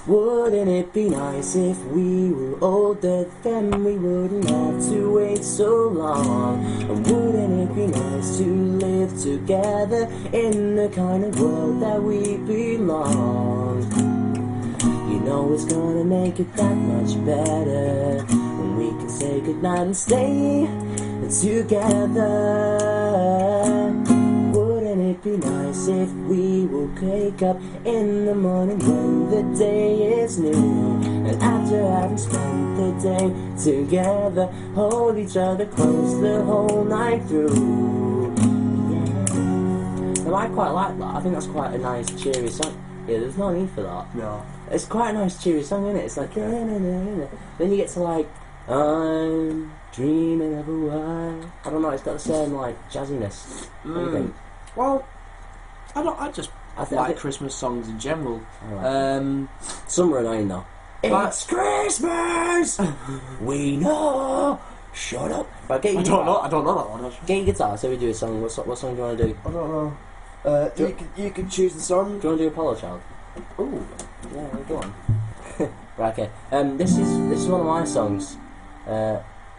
Wouldn't it be nice if we were older, then we wouldn't have to wait so long? And wouldn't it be nice to live together in the kind of world that we belong? You know it's gonna make it that much better when we can say goodnight and stay together. Wouldn't it be nice if we would wake up in the morning when the day is new, and after having spent the day together, hold each other close the whole night through? Yeah. Now I quite like that. I think that's quite a nice cheery song. Yeah, there's no need for that. No. It's quite a nice cheery song, isn't it? It's like then you get to like I'm dreaming of a while. I don't know, it's got the same like jazziness. What do you think? Well, I like Christmas songs in general. Some are annoying though. It's Christmas! We know! Shut up! Right, I don't know that one. Get your guitar, so we do a song. What song do you want to do? I don't know. You can choose the song. Do you want to do Apollo Child? Ooh. Yeah, go on. Right, okay. This is one of my songs,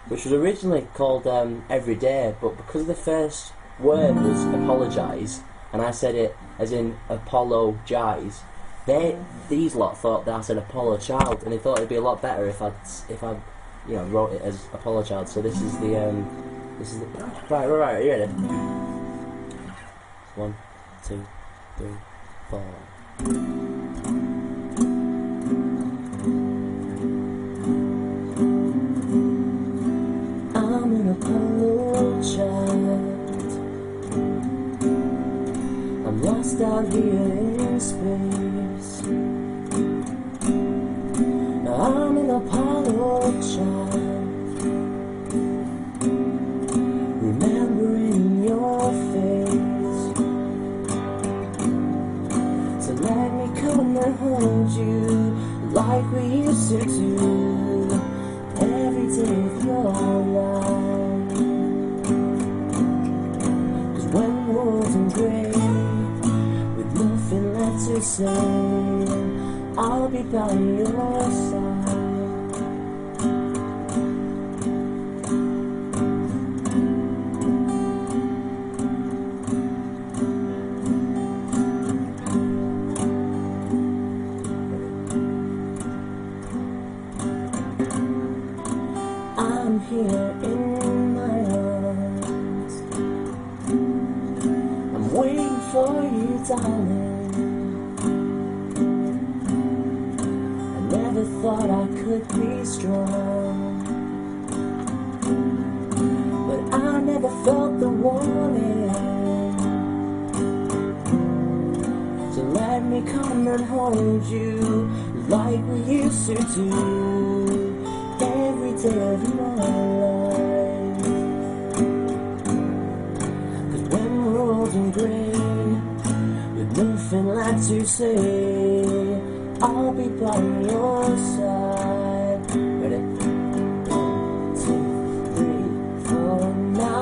which was originally called Every Day, but because the first word was apologise, and I said it as in apologise, these lot thought that I said Apollo Child, and they thought it'd be a lot better if I wrote it as Apollo Child. So this is the right. Are you ready? 1, 2, 3, 4. I'm an Apollo child. I'm lost out here in space. I'm an Apollo child, remembering your face. So let me come and hold you like we used to do every day of your life. 'Cause when the world's in grey, with nothing left to say, I'll be by your side. I'm here in my arms. I'm waiting for you, darling. Never thought I could be strong, but I never felt the warning. So let me come and hold you like we used to do every day of my life. 'Cause when we're old and grey, with nothing left to say, I'll be by your side. Ready? 1, 2, 3, 4. Na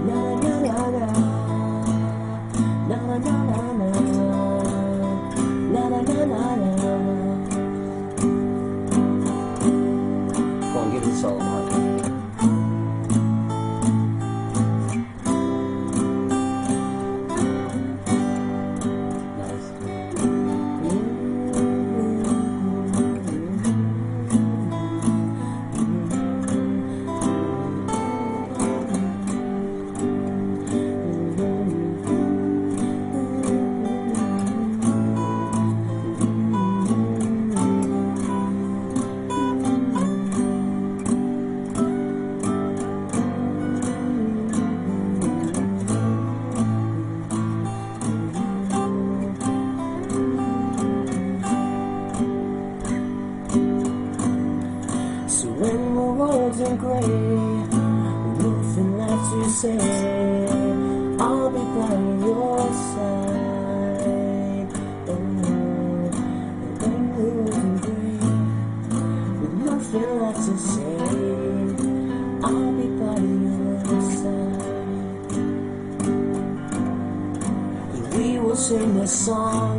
na na na na na na na na na na na na. Go on, give it a solo, Mark. So when the world's in grey, nothing left to say, I'll be by your side. Oh, when the world's in grey, with nothing left to say, I'll be by your side. 'Cause we will sing this song,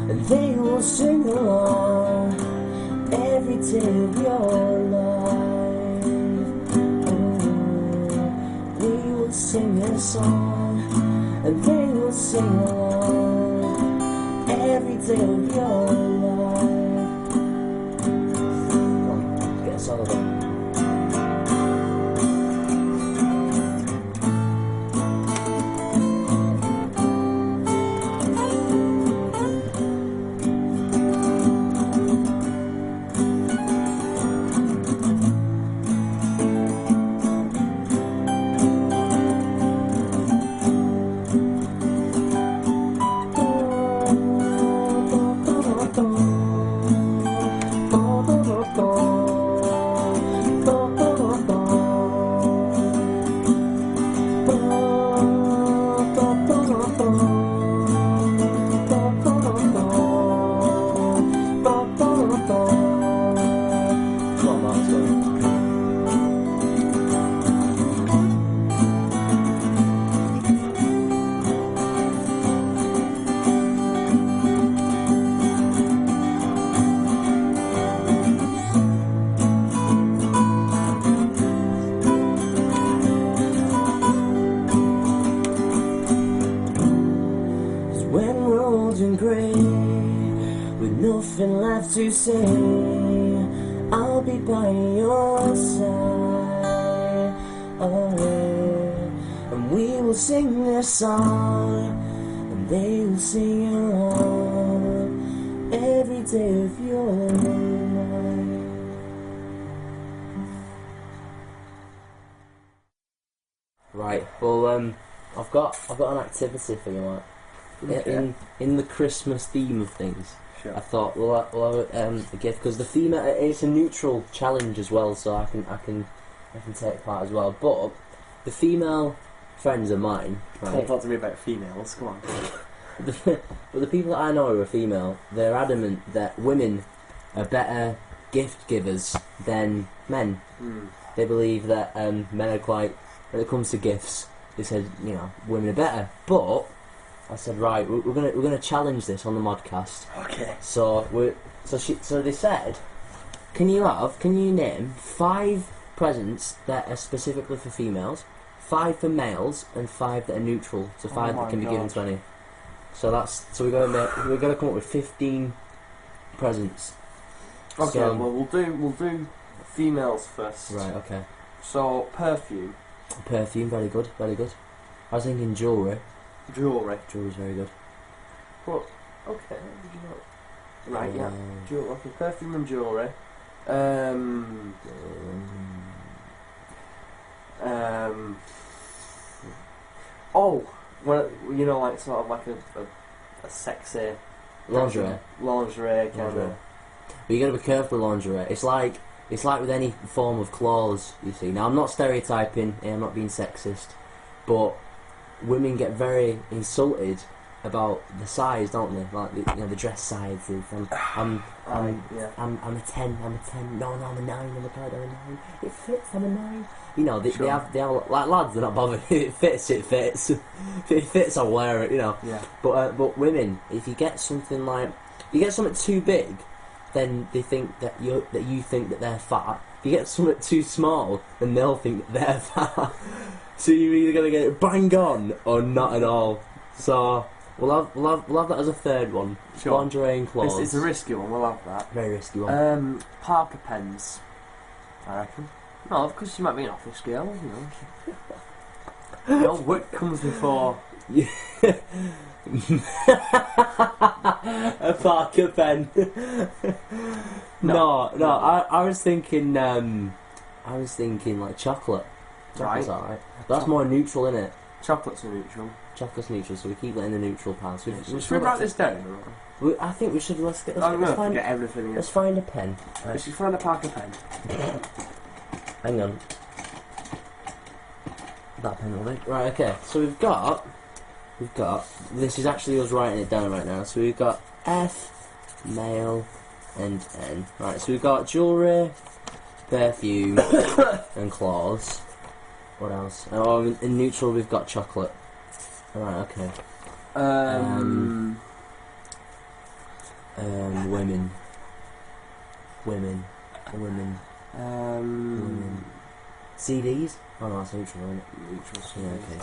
and they will sing along every day of your life. Oh, we will sing a song, and they will sing along every day of your life. Come on, get us all of it. Oh, to say I'll be by your side, and we will sing their song, and they will sing your own every day of your life. Right, well, I've got an activity for you, Mark. Okay. In the Christmas theme of things. Sure. I thought we'll have a gift because the theme it's a neutral challenge as well, so I can take part as well. But the female friends of mine, right? Don't talk to me about females. Come on. But the people that I know who are female, they're adamant that women are better gift givers than men. They believe that men are quite, when it comes to gifts, they said, you know, women are better. But I said, right, we're gonna challenge this on the Modcast. Okay. So they said, can you name 5 presents that are specifically for females, 5 for males, and 5 that are neutral, so 5 that can be given to any. So we're gonna come up with 15 presents. Okay. So, well, we'll do females first. right. Okay. So perfume. Perfume, very good, very good. I was thinking jewellery. Jewellery. Jewellery's very good. But okay. Right. Yeah. Jewellery. Okay. Perfume and jewellery. Oh, well, you know, like sort of like a sexy Lingerie. Lingerie kind of. But you got to be careful with lingerie. It's like with any form of clothes. You see. Now I'm not stereotyping. I'm not being sexist, but women get very insulted about the size, don't they? Like the dress sizes. I'm a 10. I'm a 10. No, I'm a 9. I'm a 9. It fits. I'm a 9. You know, they have like lads. They're not bothered. It fits. It fits. If it fits, I'll wear it. You know. Yeah. But women, if you get something too big, then they think that you think that they're fat. If you get something too small, then they'll think that they're fat. So you're either gonna get it bang on or not at all. So we'll have that as a third one. Sure. Lingerie and clothes. It's a risky one. We'll have that. Very risky one. Parker pens. I reckon. No, of course she might be an office girl. You know. Your work comes before. A Parker pen. no. I was thinking like chocolate. Chocolate's Right. alright. That's more neutral, isn't it? Chocolates are neutral. Chocolate's neutral, so we keep that in the neutral pile. So Should we write this down? I think we should. I'm Let's gonna find forget everything again. Let's find a pen. Let's just find a Parker pen. Hang on. That pen will do. Right, okay. So we've got. This is actually us writing it down right now. So we've got F, male, and N. Right. So we've got jewellery, perfume, and clothes. What else? Oh, in neutral we've got chocolate. Right. Okay. Women. CDs? Oh no, that's neutral, isn't it? Neutral. Yeah, okay,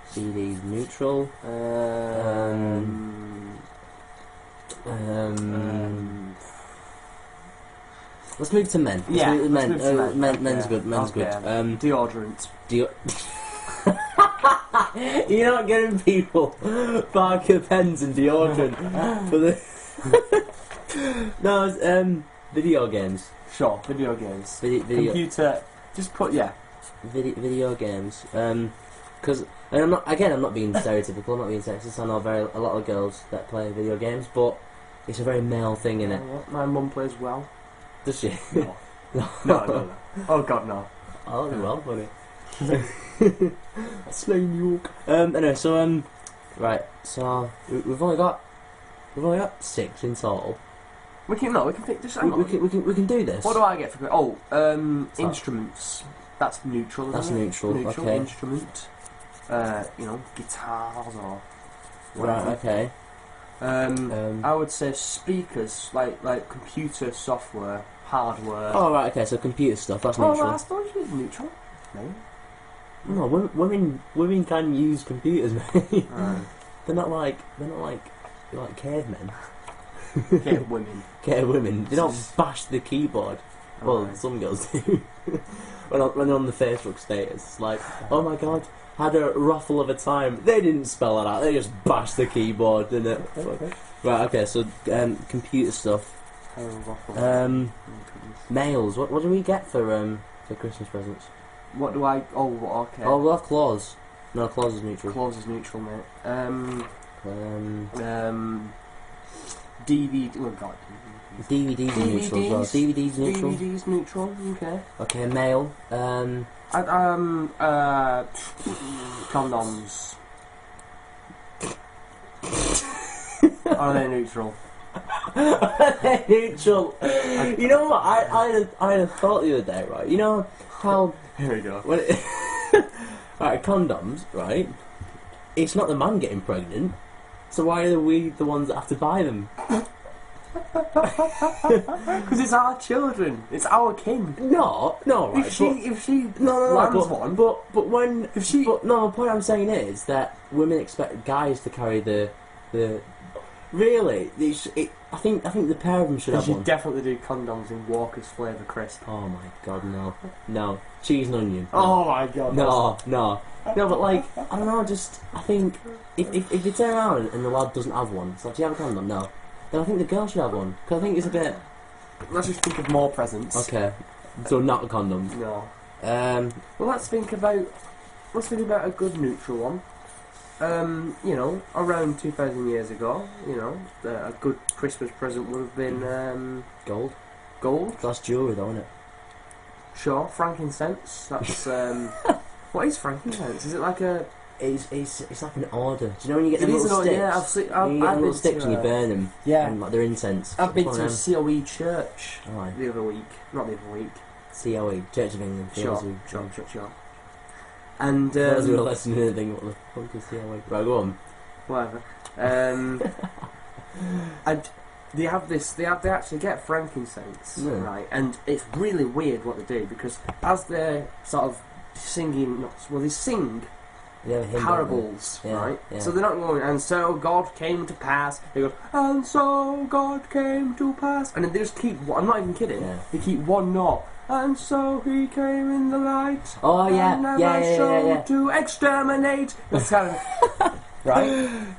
CDs neutral. Let's move to men. Yeah, Let's move to men. Men's Yeah. good. Men's Okay. good. Deodorant. You're not getting people Parker pens and deodorant for the. No, it's video games. Sure. Video games. Video. Computer. Just put Video games. Because I'm not being stereotypical. I'm not being sexist. I know a lot of girls that play video games, but it's a very male thing, isn't it? My mum plays well. Does she? No. No. Oh God, no. Oh, that'd be well funny. Slay New York. Anyway, so right. So we've only got 6 in total. We can think. Just We can do this. What do I get for? Instruments. That's neutral. That's isn't it? neutral. Neutral Okay. instrument. Guitars or. Right. Okay. I would say speakers, like computer software, hardware. Oh right. Okay. So computer stuff. That's Oh, neutral. I thought it was neutral. No. No, women can use computers, mate. Right. They're not like cavemen. Get women. Get women. They don't bash the keyboard. Well, some girls do. when they're on the Facebook status, it's like, oh my god, had a ruffle of a time. They didn't spell it out. They just bashed the keyboard, didn't it? Right. Okay. So computer stuff. Mails. What do we get for Christmas presents? What do I? Oh, okay. Oh, we'll have claws. No, claws is neutral. Claws is neutral, mate. DVD. Oh God. DVDs are neutral as well. DVDs neutral. DVDs neutral. Okay. Okay, mail. Condoms. Are they neutral? They're neutral. You know what? I had a thought the other day, right? You know how Here we go. right, condoms, right? It's not the man getting pregnant, so why are we the ones that have to buy them? Because it's our children. It's our kin. No, right. If she no, lands one, but when if she, but no, the point I'm saying is that women expect guys to carry the. Really, I think the pair of them should have you one. definitely do condoms in Walker's flavour crisp. Oh my god, no, cheese and onion. Oh my god, no, but like, I don't know, just, I think, if they turn around and the lad doesn't have one, it's like, do you have a condom? No. Then I think the girl should have one, because I think it's a bit... Let's just think of more presents. Okay, so not a condom. No. Well, let's think about a good neutral one. You know, around 2,000 years ago, you know, a good Christmas present would have been Gold? Gold? That's jewellery though, isn't it? Sure, frankincense. That's what is frankincense? Is it like a? It's like an order. Do you know when you get the It is little an sticks? yeah, You get the little sticks and you burn them. Yeah. And like they're incense. I've been It's to one a of them. COE church the other week. Not the other week. COE, Church of England. Sure. And Those were less than anything. What the fuck is COE? Right, go on. whatever. And they have this. They actually get frankincense, right? And it's really weird what they do, because as they're sort of singing, they sing parables, right? Yeah. So they're not going, and so God came to pass. They go, and so God came to pass, and then they just keep. I'm not even kidding. Yeah. They keep one note. And so he came in the light. Oh yeah, and never yeah. showed to exterminate. That's kind of right.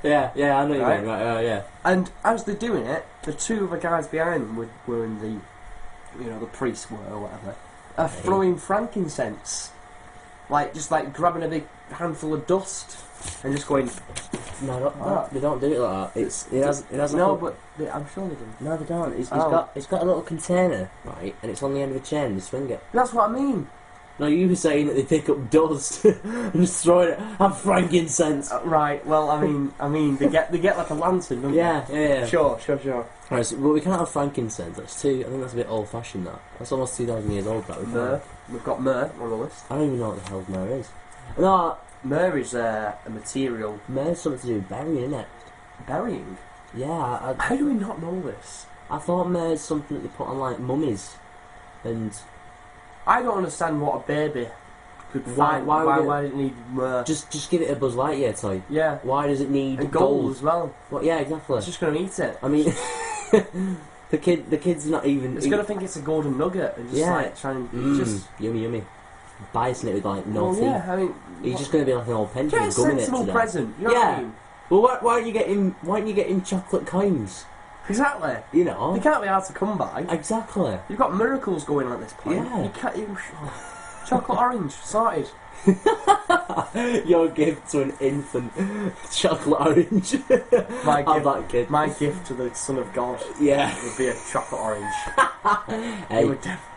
Yeah, I know what you Right? mean. Right, yeah. And as they're doing it, the two other guys behind them were in the priests were or whatever, are throwing frankincense, just grabbing a big handful of dust and just going. No, they don't do it like that. It has. No, but I'm sure they do. No, they don't. It's got a little container, right, and it's on the end of a chain. They swing it. That's what I mean. No, you were saying that they pick up dust and just throw it. Have frankincense. Right. Well, I mean, they get like a lantern, don't Yeah. they? Sure. Right, so, but we can't have frankincense. I think that's a bit old-fashioned. That's almost 2,000 years old. That Myrrh. We've got myrrh on the list. I don't even know what the hell myrrh is. No. Myrrh is a material. Myrrh's something to do with burying, isn't it? Burying? Yeah. How do we not know this? I thought myrrh's something that they put on like mummies, and I don't understand what a baby could find. Why did it need myrrh? just give it a Buzz Lightyear toy. Yeah. Why does it need And gold as well. Well, yeah, exactly. It's just going to eat it. I mean, the kid's not even. It's going to think it's a golden nugget and just trying just yummy. Biting it with like no teeth. Yeah, I mean, he's just going to be like an old pension get a gumming it to sensible death. present. You know what I mean? Well, why aren't you getting chocolate coins? Exactly. You know, they can't be hard to come by. Exactly. You've got miracles going on at this point. Yeah. You can't. Chocolate orange sorted. Your gift to an infant, chocolate orange. That kid. My gift to the Son of God. Yeah. Would be a chocolate orange.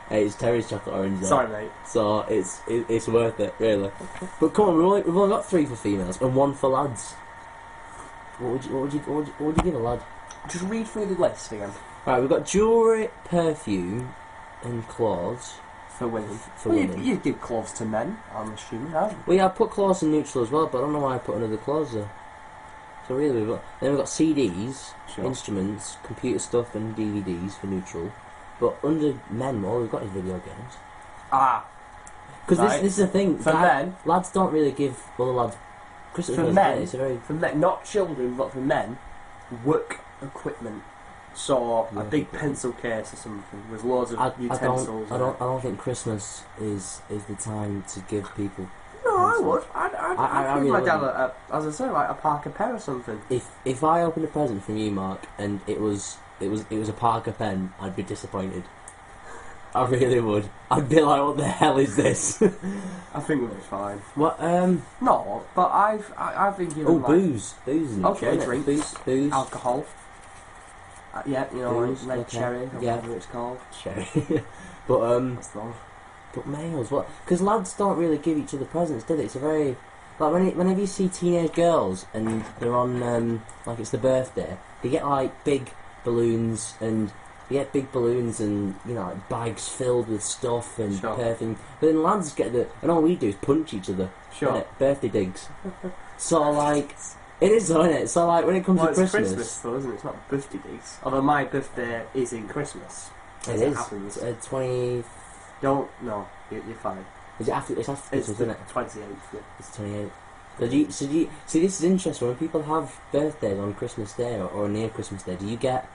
Hey, it's Terry's chocolate orange. Though. Sorry, mate. So it's worth it, really. But come on, we've only got 3 for females and 1 for lads. What would you give a lad? Just read through the list again. Right, we've got jewellery, perfume, and clothes. For women. For women. You give clothes to men, I'm assuming, haven't you? Well, yeah, I put clothes in neutral as well, but I don't know why I put another clothes there. So really, we've got CDs, instruments, computer stuff, and DVDs for neutral. But under men, all we've got is video games. Because this is the thing. For men, lads don't really give lads. Christmas for men, it's a very for men, not children, but for men, work equipment. So a Yeah. big pencil case or something with loads of I utensils. don't think Christmas is the time to give people. No, I pencils. would. I'd give really my dad wouldn't. as I say, like a Parker pen or something. If I opened a present from you, Mark, and it was a Parker pen, I'd be disappointed. I really would. I'd be like, what the hell is this? I think we'll be fine. What? No, but I've been given Oh, like booze is neutral, Okay, isn't it? drinks. Booze. alcohol. Yeah, you know, Booze, like red okay. cherry or Yeah. whatever it's called. Cherry. but That's the one. But males, what? Because lads don't really give each other presents, do they? It's a very like whenever you see teenage girls and they're on like it's the birthday, they get like big balloons and you know like bags filled with stuff and Sure. perfume. But then lads get and all we do is punch each other. Sure. innit? Birthday digs. So like it is, though, isn't it? So like when it comes Well, to it's Christmas though, isn't it? It's not birthday days. Although my birthday is in Christmas. it As is. happens. 20. Don't, no, you're fine. Is it after? It's after It's Christmas, the isn't it? 28th, yeah. It's 28. So do you see? This is interesting. When people have birthdays on Christmas Day or near Christmas Day, do you get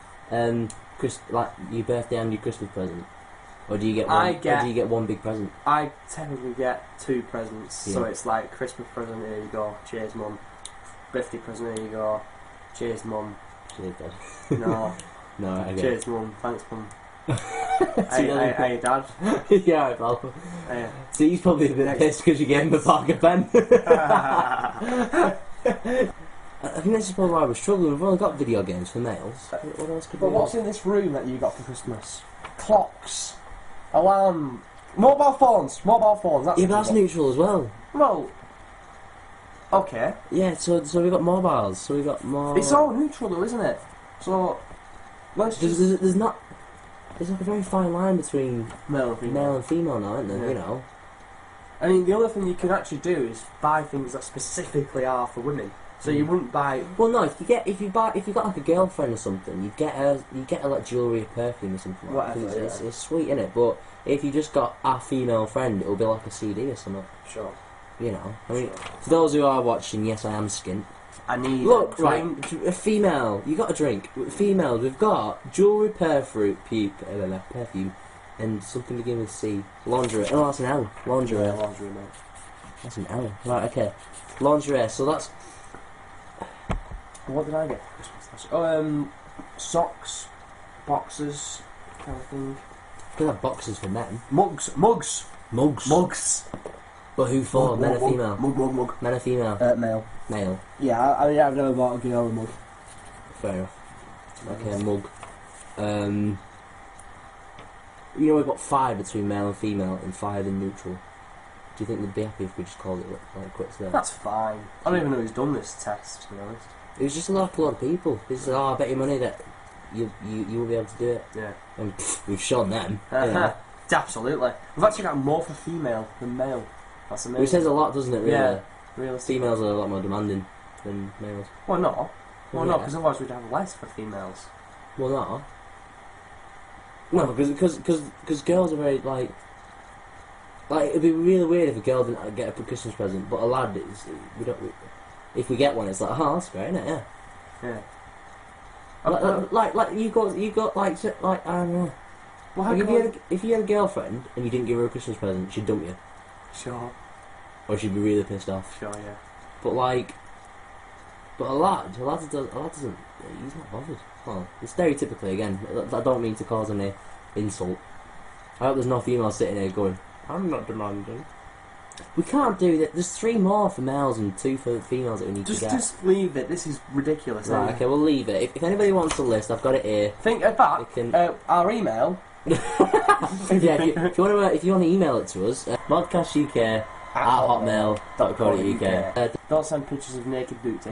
like your birthday and your Christmas present, or do you get one, or do you get one big present? I technically get 2 presents, so Yeah. it's like Christmas present, here you go, cheers mum. Birthday present, here you go, cheers mum. Cheers, Dad. No, No, I get cheers mum, thanks mum. See, Hey dad. it. Yeah, pal. Hey. See, he's probably a bit pissed because you gave him a Parker pen. I think this is probably why we're struggling. We've only got video games for males. What else could But we what's have? in this room that you got for Christmas? Clocks, alarm, mobile phones. That's Yeah, but what that's you neutral as well. got. Well, okay. Yeah, so we've got mobiles. So we've got more. It's all neutral though, isn't it? So let's just There's not. There's like a very fine line between male and female. male and female now, isn't there? Yeah. You know. I mean, the other thing you can actually do is buy things that specifically are for women. So you wouldn't buy. Well, no. If you got like a girlfriend or something, you get her like jewellery or perfume or something. Like that. Whatever, It's sweet, isn't it? But if you just got a female friend, it'll be like a CD or something. Sure. You know. I mean, for those who are watching, yes, I am skint. I need. Look, a right, drink. a female, you got a drink. Females, we've got jewellery, perfume, and something beginning with C. Lingerie. Oh, that's an L. Lingerie. Yeah, lingerie, mate. That's an L. Right, okay. Lingerie, so that's... What did I get for Christmas? Oh, socks, boxes, kind of thing. We could have boxes for men. Mugs. Mugs. But who for? Men or female? Mug. Men or female? Male. Male. Yeah, I mean, I've never bought a girl a mug. Fair enough. Okay, mug. You know, we've got 5 between male and female and 5 in neutral. Do you think they'd be happy if we just called it like quits there? That's fine. I don't even know who's done this test, to be honest. It was just a lot of people. They said, "Oh, I bet you money that you will be able to do it." Yeah. And we've shown them. You know. Absolutely. We've actually got more for female than male. That's amazing. Which says a lot, doesn't it? Really. Yeah. Realistically. Females are a lot more demanding than males. Well, no. Well, no, Yeah. because otherwise we'd have less for females. Well, not. No, because girls are very like it'd be really weird if a girl didn't get a Christmas present, but a lad is if we get one, it's like, oh, that's great, isn't it? Yeah. Yeah. Like you got like I don't know. Well, how Like come if you had a girlfriend and you didn't give her a Christmas present, she'd dump you, Sure. or she'd be really pissed off. Sure, yeah. But a lad doesn't. He's not bothered. Well, it's stereotypically again. I don't mean to cause any insult. I hope there's no females sitting there going, "I'm not demanding." We can't do that. There's 3 more for males and 2 for females that we need to get. Just leave it. This is ridiculous. Right, okay, we'll leave it. If anybody wants the list, I've got it here. Think of that. We can- Our email. Yeah, if you want to email it to us, modcastuk@hotmail.co.uk. Don't send pictures of naked booty.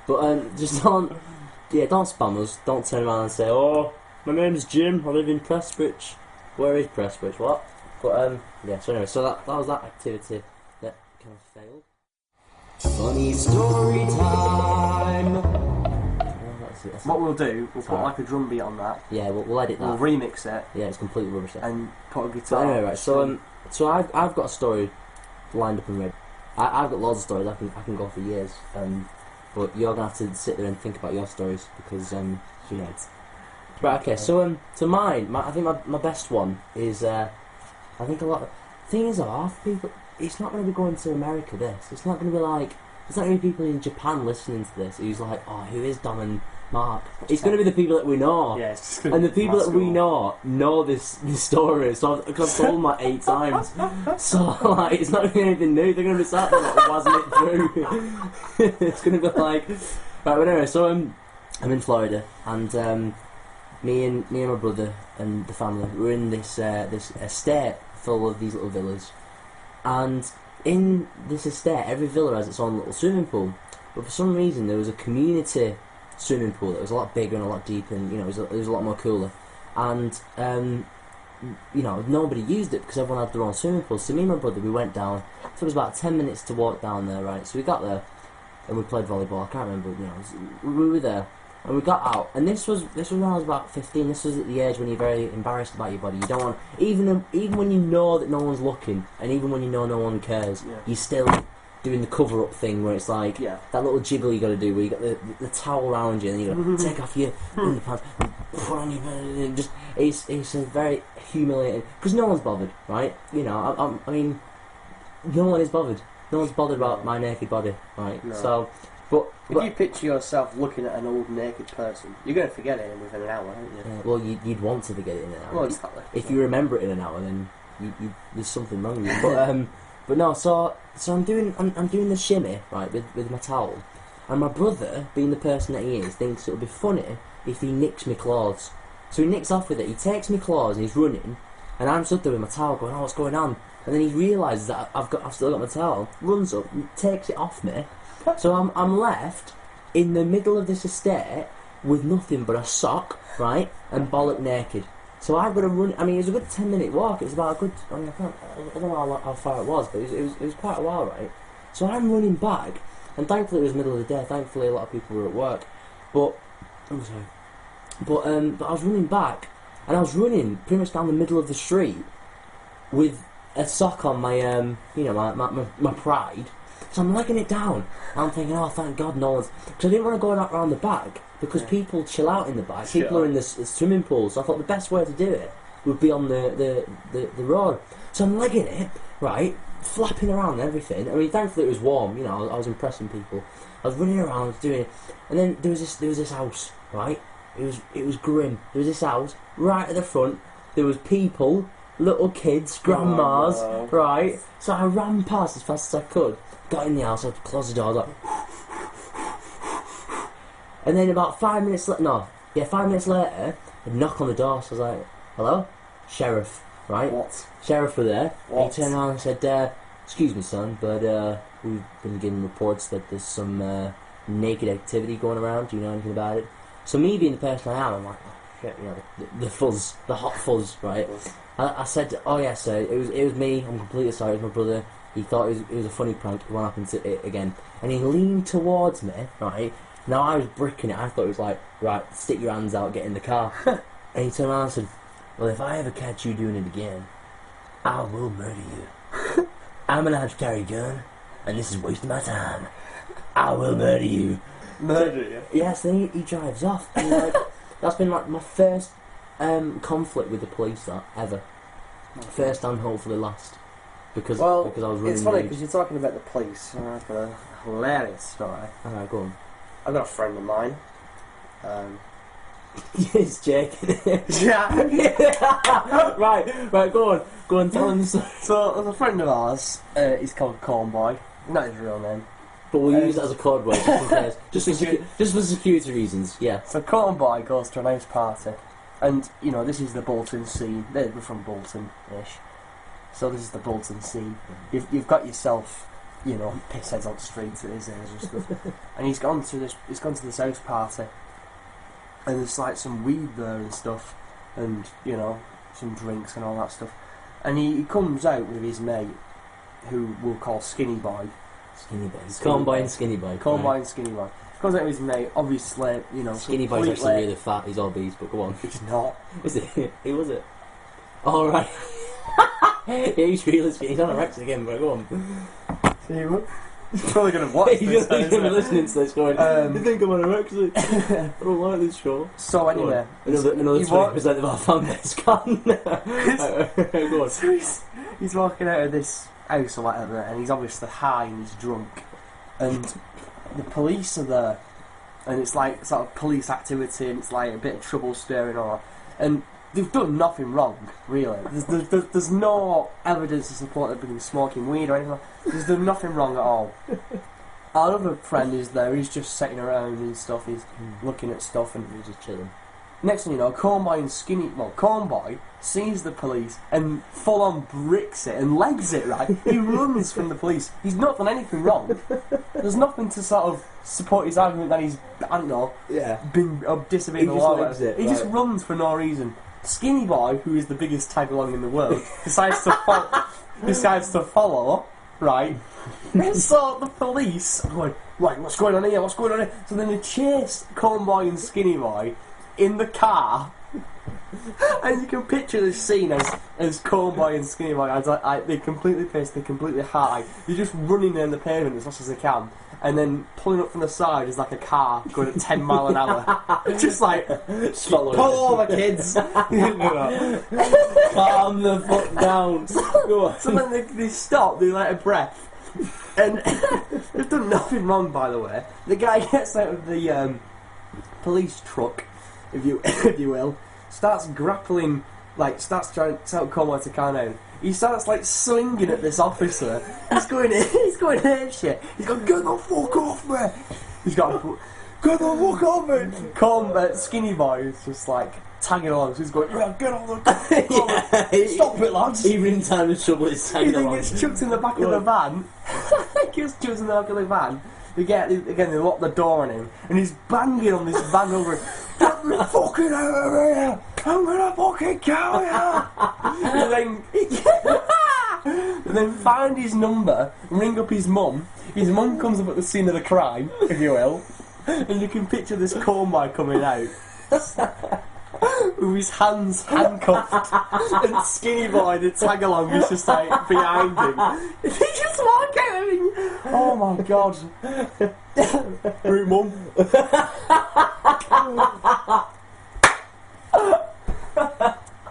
But just don't spam us. Don't turn around and say, "Oh, my name's Jim. I live in Prestbridge." Where is Prestbridge? What? But yeah. So anyway, so that was that activity that kind of failed. Funny story time. That's What we'll do, we'll put Alright. like a drum beat on that. Yeah, we'll edit that. We'll remix it Yeah, it's completely rubbish. That. and put a But guitar. anyway, right. So I've got a story lined up and ready. I've got loads of stories. I can go for years. But you're gonna have to sit there and think about your stories because you know. Right, okay, so mine, I think my best one is, I think a lot of, thing is, half people, it's not going to be going to America, this. It's not going to be like, it's not going to be people in Japan listening to this who's like, oh, who is Dom and Mark? It's going to be the people that we know. Yeah, it's and the people that we know this story, so I've told them like 8 times. So, like, it's not going to be anything new. They're going to be sat there like, wasn't it through? It's going to be like, right, but anyway, so I'm in Florida, and me and my brother and the family, we're in this estate full of these little villas, and in this estate, every villa has its own little swimming pool. But for some reason, there was a community swimming pool that was a lot bigger and a lot deeper, and it was a lot more cooler. And nobody used it because everyone had their own swimming pool. So me and my brother, we went down. It took us about 10 minutes to walk down there, right? So we got there and we played volleyball. I can't remember. We were there. And we got out, and this was when I was about 15. This was at the age when you're very embarrassed about your body. You don't want, even when you know that no one's looking, and even when you know no one cares, you're still doing the cover-up thing where it's like that little jiggle you got to do, where you got the towel around you, and you got to take off your underpants, and put on your, and just it's a very humiliating, because no one's bothered, right? I mean, no one is bothered. No one's bothered about my naked body, right? No. So. If you picture yourself looking at an old naked person, you're going to forget it within an hour, aren't you? Well, you'd want to forget it in an hour. Well, exactly. If you remember it in an hour, then there's something wrong with you. But no. So I'm doing the shimmy right with my towel, and my brother, being the person that he is, thinks it'll be funny if he nicks my clothes. So he nicks off with it. He takes my clothes and he's running, and I'm stood there with my towel going, "Oh, what's going on?" And then he realises that I've still got my towel. Runs up, and takes it off me. So I'm left in the middle of this estate with nothing but a sock, right, and bollock naked. So I've got to run. I mean, it was a good 10-minute walk. It was about a good. I don't know how far it was, but it was quite a while, right? So I'm running back, and thankfully it was middle of the day. Thankfully a lot of people were at work, but I'm sorry. But I was running back, and I was running pretty much down the middle of the street with a sock on my my pride. So I'm legging it down, and I'm thinking, oh, thank God no one's... Because I didn't want to go around the back, because people chill out in the back. People are in the swimming pool, so I thought the best way to do it would be on the road. So I'm legging it, right, flapping around and everything. I mean, thankfully it was warm, I was impressing people. I was running around, doing it, and then there was this house, right? It was grim. There was this house, right at the front, there was people, little kids, grandmas, right? So I ran past as fast as I could. Got in the house, I closed the door, like, and then about 5 minutes later, a knock on the door. So I was like, "Hello, sheriff, right?" What? Sheriff were there. What? He turned around and said, "Excuse me, son, but we've been getting reports that there's some naked activity going around. Do you know anything about it?" So me being the person I am, I'm like, "Oh shit, the fuzz, the hot fuzz, right?" I said, "Oh yeah, sir, it was me. I'm completely sorry. It was my brother. He thought it was a funny prank. It won't happen to it again." And he leaned towards me, right? Now I was bricking it. I thought it was like, right, stick your hands out, get in the car. And he turned around and said, "Well, if I ever catch you doing it again, I will murder you. I'm allowed to carry a gun, and this is wasting my time. I will murder you." Murder you? Yes, then he drives off. And like, that's been like my first conflict with the police, ever. First and hopefully last. Because I was running. It's funny because you're talking about the police. I've got a hilarious story. Alright, go on. I've got a friend of mine. Yes, Jake. Yeah. right, go on, tell him the story. So there's a friend of ours. He's called Cornboy. Not his real name. But we'll use it as a code word, just in case. Just for security reasons, yeah. So Cornboy goes to a house party, and this is the Bolton scene. We're from Bolton-ish. So this is the Bolton scene. You've got yourself, pissheads on the streets at his age and stuff. And he's gone to this house party, and there's like some weed there and stuff, and some drinks and all that stuff. And he comes out with his mate, who we'll call Skinny Boy. Skinny Boy. Cornboy and Skinny Boy. Cornboy and Skinny Boy. Comes out with his mate. Obviously, Skinny Boy's actually really fat. He's obese, but go on. He's not. Is it? Who was it? All right. Yeah, he's really skinny. He's on a Rex again, but go on. See what? He's probably going to watch He's this. going to be listening to this going, you think I'm anorexic? I don't like this show. So anyway... Another 20% of our fan base gone. Go on. So he's walking out of this house or whatever, and he's obviously high and he's drunk. And the police are there, and it's like sort of police activity, and it's like a bit of trouble stirring on. And they've done nothing wrong, really. There's no evidence to support they've been smoking weed or anything. There's done nothing wrong at all. Our other friend is there, he's just sitting around and stuff, he's looking at stuff and He's just chilling. next thing you know, Cornboy sees the police and full on bricks it and legs it, right? He runs from the police. He's not done anything wrong. There's nothing to sort of support his argument that he's, I don't know, been disobeying the law. He just runs for no reason. Skinny Boy, who is the biggest tag along in the world, decides to follow, right? And so the police are going, right, what's going on here? What's going on here? So then they chase Cornboy and Skinny Boy in the car. And you can picture this scene as Cornboy and Skinny Boy, they're completely pissed, they're completely high, they're just running down the pavement as fast as they can, and then pulling up from the side is like a car going at 10 mile an hour. Just like, pull over, kids! Calm the fuck down. Go on. So then they stop, they let a breath, and they've done nothing wrong, by the way. The guy gets out of the police truck, if you will, starts grappling, like starts trying to tell Cornboy to calm down. He starts like swinging at this officer. He's going ape shit. He's going, get the fuck off me! He's got, get the fuck off me! Skinny Boy is just like tagging along, so he's going, yeah, get on the car! Stop it, lads! Even in time of trouble, it's tagging along. He gets chucked in the back of the van. He gets chucked in the back of the van. They lock the door on him, and he's banging on this van over. Get me fucking out of here! I'm gonna fucking kill you! and then find his number, ring up his mum. His mum comes up at the scene of the crime, if you will, and you can picture this Cornboy coming out. With his hands handcuffed, and Skinny Boy, the tag along, is just like behind him. He just walk out of him. Oh my god. Root mum.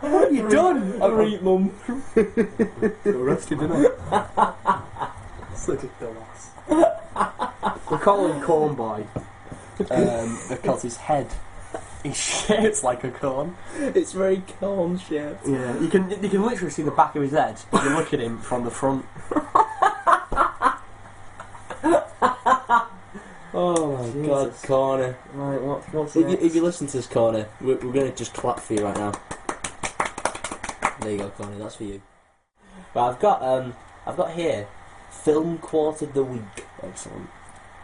What have you done? Root mum. You're arrested, didn't I? Such a dumbass. We call him Cornboy because his head is shaped like a corn. It's very corn shaped. Yeah, you can literally see the back of his head if you look at him from the front. Oh my Jesus. god, corner. Right, what's If you listen to this corner, we're going to just clap for you right now. There you go, corner. That's for you. But I've got here film quote of the week. Excellent.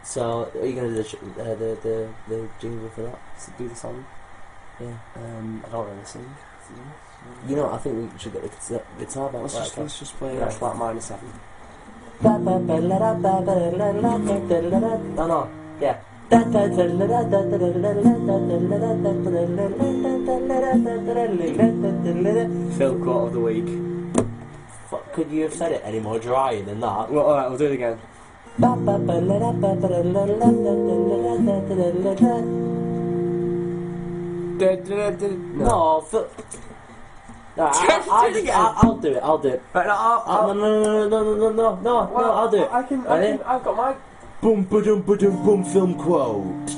So are you going to do the jingle for that? So do the song. Yeah. I don't really sing. You know, I think we should get the guitar back. Let's just play flat minor 7. Oh no, yeah. Film quote of the week. Fuck, could you have said it any more drier than that? Well, alright, we'll do it again. No, I'll do it. I'll do it. Right, No, I'll do it. I've got my... Boom, boom, boom, boom. Film quote.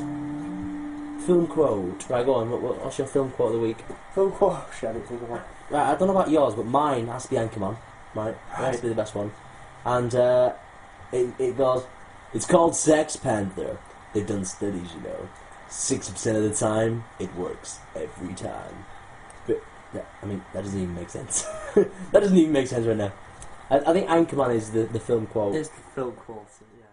Film quote. Right, go on. What's your film quote of the week? Film quote. Oh, shit, I didn't think of one. Right, I don't know about yours, but mine has to be Anchorman. Right, it has to be the best one. And it goes. It's called Sex Panther. They've done studies, you know. 60% of the time, it works every time. But I mean, that doesn't even make sense. That doesn't even make sense right now. I think Anchorman is the film quote. It's the film quote. Yeah.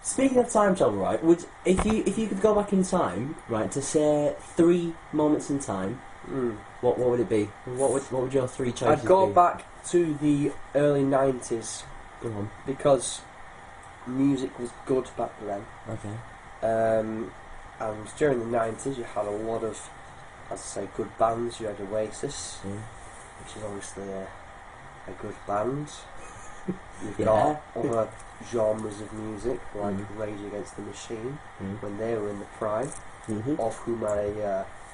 Speaking of time travel, right? If you could go back in time, right, to say 3 moments in time, what would it be? What would your 3 choices be? I'd go back to the early 90s. Go on. Because music was good back then. Okay. And during the 90s you had a lot of, as I say, good bands. You had Oasis, which is obviously a good band. You've Yeah. got other genres of music like Rage Against the Machine when they were in the prime, of whom are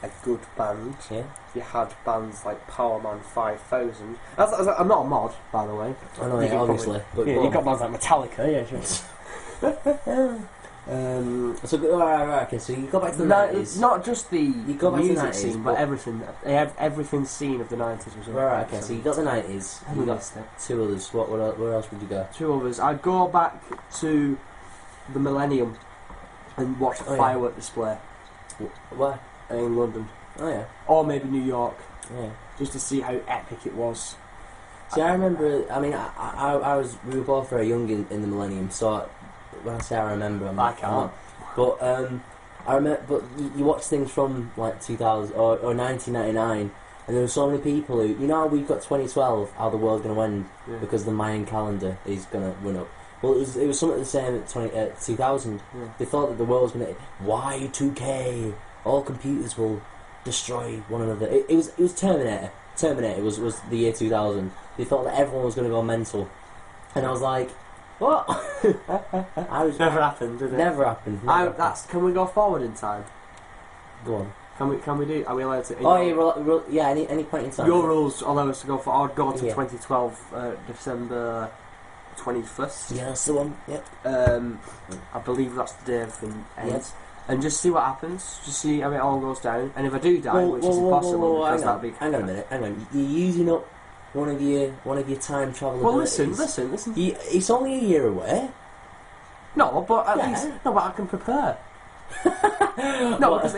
a good band. Yeah. You had bands like Powerman 5000. I'm not a mod, by the way. I know, You yeah, can obviously. But Yeah, go you've on. got bands like Metallica, yeah, sure. So, right, okay, so you go back to the 90s. Not just the go back to the music 90s, scene, but- but everything. Everything scene of the 90s was Right, okay, so you got the 90s, you got missed it. two others, where else would you go? Two others. I'd go back to the Millennium and watch the Oh, yeah. firework display Where? in London, Oh yeah, or maybe New York, yeah. just to see how epic it was. See, I remember, I mean, we were both very young in the Millennium, so when I say I remember, I can't. But, I remember, but you watch things from, like, 2000, or 1999, and there were so many people who, you know how we've got 2012, how the world's going to end, Yeah. because the Mayan calendar is going to run up. Well, it was something the same at 2000. Yeah. They thought that the world was going to, Y2K, all computers will destroy one another. It was Terminator. Terminator was the year 2000. They thought that everyone was going to go mental, and I was like, what? I was Never happened, did it? never happened. Never happened. Can we go forward in time? Go on. Can we do? Are we allowed to? Oh yeah, yeah. Any point in time. Your rules allow us to go for. I'd go to Yeah. 2012, December 21st. Yeah, that's the one. Yep. I believe that's the day everything ends. And just see what happens. Just see how it all goes down. And if I do die, which is impossible, because that'd be. Hang on a minute. Hang on. You're using up one of your time travel Well, abilities. listen. It's only a year away. No, but at Yeah. least but I can prepare. No, because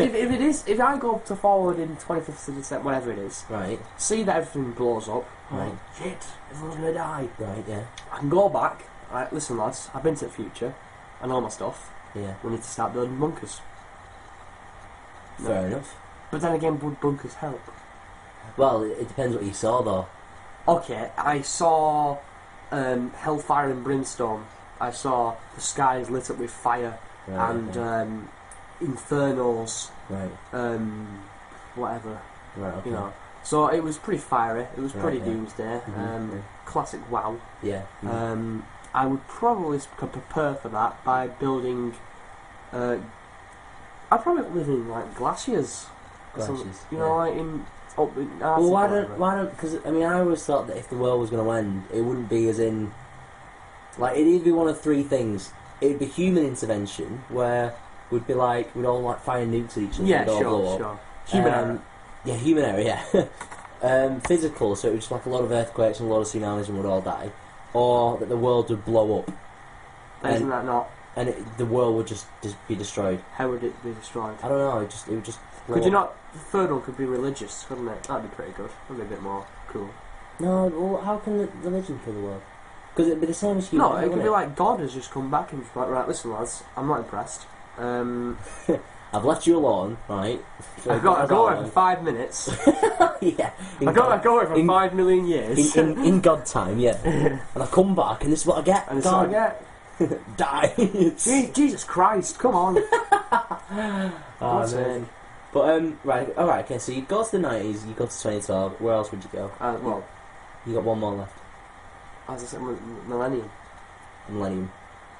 if I go to forward in 25th of December, whatever it is, Right. see that everything blows up. Right. Oh, shit, everyone's gonna die. Right. Yeah. I can go back. Right, listen, lads. I've been to the future. I know my stuff. Yeah. We need to start building bunkers. Fair enough. But then again, would bunkers help? Well, it depends what you saw though. Okay, I saw hellfire and brimstone. I saw the skies lit up with fire Right. and okay. infernos, Right. whatever, Right. Okay. you know. So it was pretty fiery. It was Right, pretty yeah. doomsday. Mhm, Classic WoW. Yeah. I would probably prepare for that by building. I'd probably live in like glaciers. Glaciers, You know, like in. Up in Well, Arctic or why don't? Because I mean, I always thought that if the world was going to end, it wouldn't be as in. Like, it'd either be one of three things. It'd be human intervention, where we'd be like, we'd all like fire nukes at each other. yeah, we'd all blow sure, up. sure. Human error. Yeah, human error. Yeah. Physical, so it was just like a lot of earthquakes and a lot of tsunamis, and we'd all die, or that the world would blow up, Isn't that not? and the world would just be destroyed. How would it be destroyed? I don't know. It would just. blow Could you up. not? The third one could be religious, couldn't it? That'd be pretty good. That'd be a bit more cool. No. Well, how can religion kill the world? Because it'd be the same as human. No, error, it could wouldn't be like God has just come back and just like, right, listen, lads, I'm not impressed. I've left you alone, right? I go away for 5 minutes. Yeah. I go away for in- 5 million years. in God time, yeah. And I come back, and this is what I get. and it's like, yeah, Die. Jesus Christ, come on. Oh, God's amazing. sake. But right, all right. Okay, so you go to the 90s, you go to 2012. Where else would you go? Well, You got one more left. as I said, millennium. Millennium.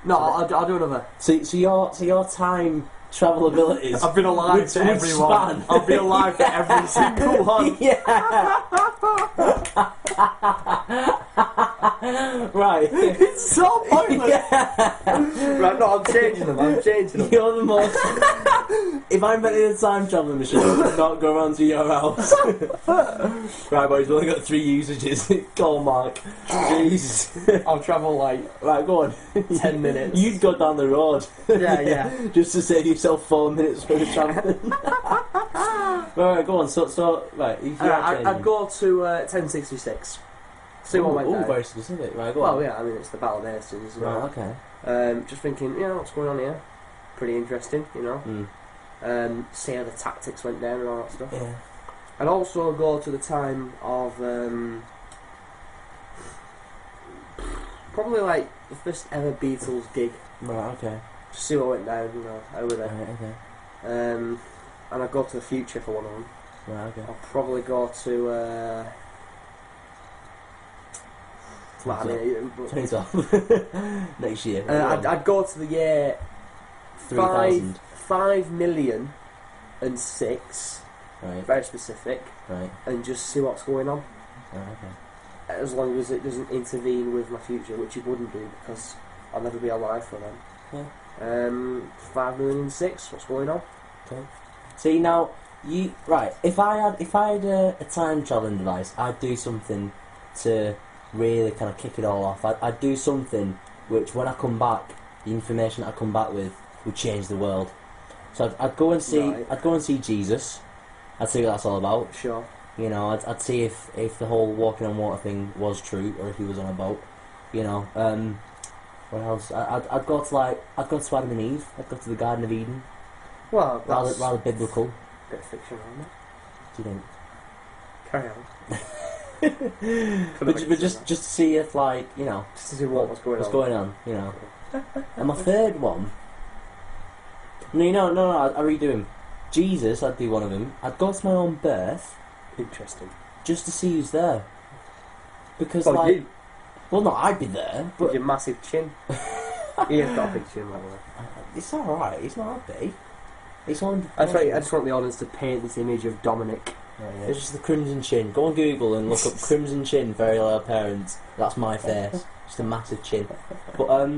No, I'll do another. So your time travel abilities. I've been alive would to everyone. span. I'll be alive for every single one. Yeah. Right. It's so pointless. Yeah. Right, no, I'm changing them. You're the most. If I invented a time traveling machine, I would not go around to your house. Right, boys, we've only got 3 usages. Go on, Mark. Jeez. I'll travel like Right, go on. 10 minutes. You'd go down the road. Yeah. Just to save yourself 4 minutes for the travelling. Right, go on. So right. If you're I'd go to 1066. See what went down. very specific. Right, go on. Well, yeah, I mean, it's the Battle of Hastings, you know. Right, okay. Just thinking, what's going on here? Pretty interesting, you know. See how the tactics went down and all that stuff. Yeah. I'd also go to the time of probably like the first ever Beatles gig. Right, okay. Just see what went down, you know, over there. Right, okay. And I'd go to the future for one of them. Right, okay. I'll probably go to Well, I mean, 2012. Next year. I'd go to the year 3,000. 5,000,006, Right. very specific, Right. and just see what's going on. Oh, okay. As long as it doesn't intervene with my future, which it wouldn't do because I'll never be alive for them. Yeah. 5,000,006, what's going on? Okay. See now, if I had a time traveling device, I'd do something to really kind of kick it all off. I'd do something which, when I come back, the information I come back with would change the world. So I'd go and see, Right. I'd go and see Jesus. I'd see what that's all about. Sure. You know, I'd see if the whole walking on water thing was true or if he was on a boat. You know, what else? I'd go to Adam and Eve. I'd go to the Garden of Eden. Well, that's Rather biblical. a bit of fiction, isn't it? Do you think? Carry on. But just to see if, like, you know, Just to see what's going what's on. going on, you know. And my third one. No, I redo him. Jesus, I'd do one of them. I'd go to my own birth Interesting. just to see who's there. Because, Well, like, you, well, no, I'd be there, with but your massive chin. Ian's got a big chin, by the way. it's alright. It's not that big. It's on. I just want the audience to paint this image of Dominic. It's just the crimson chin. Go on Google and look up crimson chin, very loud parents. That's my face. Just a massive chin. But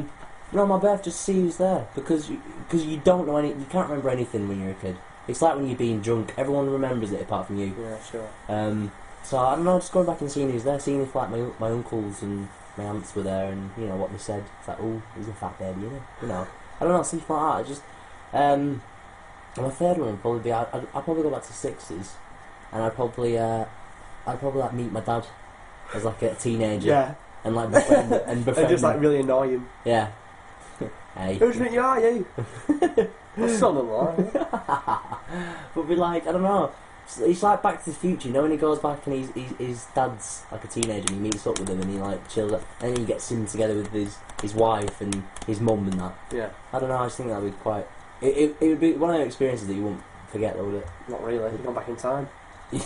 no, my birth just see who's there because you don't know you can't remember anything when you're a kid. It's like when you're being drunk. Everyone remembers it apart from you. Yeah, sure. So I don't know. Just going back and seeing who's there, seeing if like my uncles and my aunts were there, and you know what they said. It's like, oh, he's a fat baby, isn't he? You know. I don't know, something like that. Just and my third one would probably be I'd probably go back to '60s, and I'd probably like meet my dad as like a teenager. Yeah. And like befriend and And just like really annoy him. yeah. Hey. Who do you think you are, you? Son-in-law. But be like, I don't know. It's like Back to the Future, you know, when he goes back and his dad's like a teenager and he meets up with him and he like chills up, and then he gets him together with his wife and his mum and that. Yeah. I don't know. I just think that would be quite. It would be one of those experiences that you won't forget, though, would it? Not really. You've gone back in time. You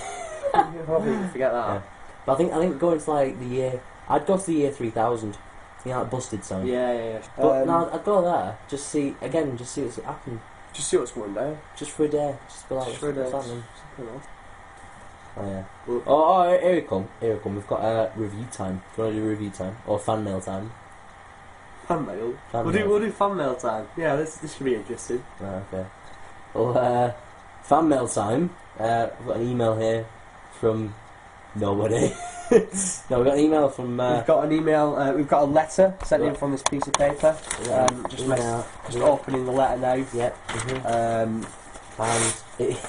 probably forget that. Yeah. But I think going to like the year, I'd go to the year 3000. You know, like Busted song. Yeah. But no, I'd go there. Just see what's happening. Just see what's going down. Just for a day. Just be like, Just for a day. what's happening? You know. Oh yeah. Well- Oh, here we come. We've got review time. Do you want to do review time or fan mail time? Fan mail. Fan We'll mail. do fan mail time. Yeah, this should be interesting. Oh, okay. Well, fan mail time. We've got an email here from nobody. No, we've got an email from. We've got an email. We've got a letter sent in Right. from this piece of paper. Just opening the letter now. Yep.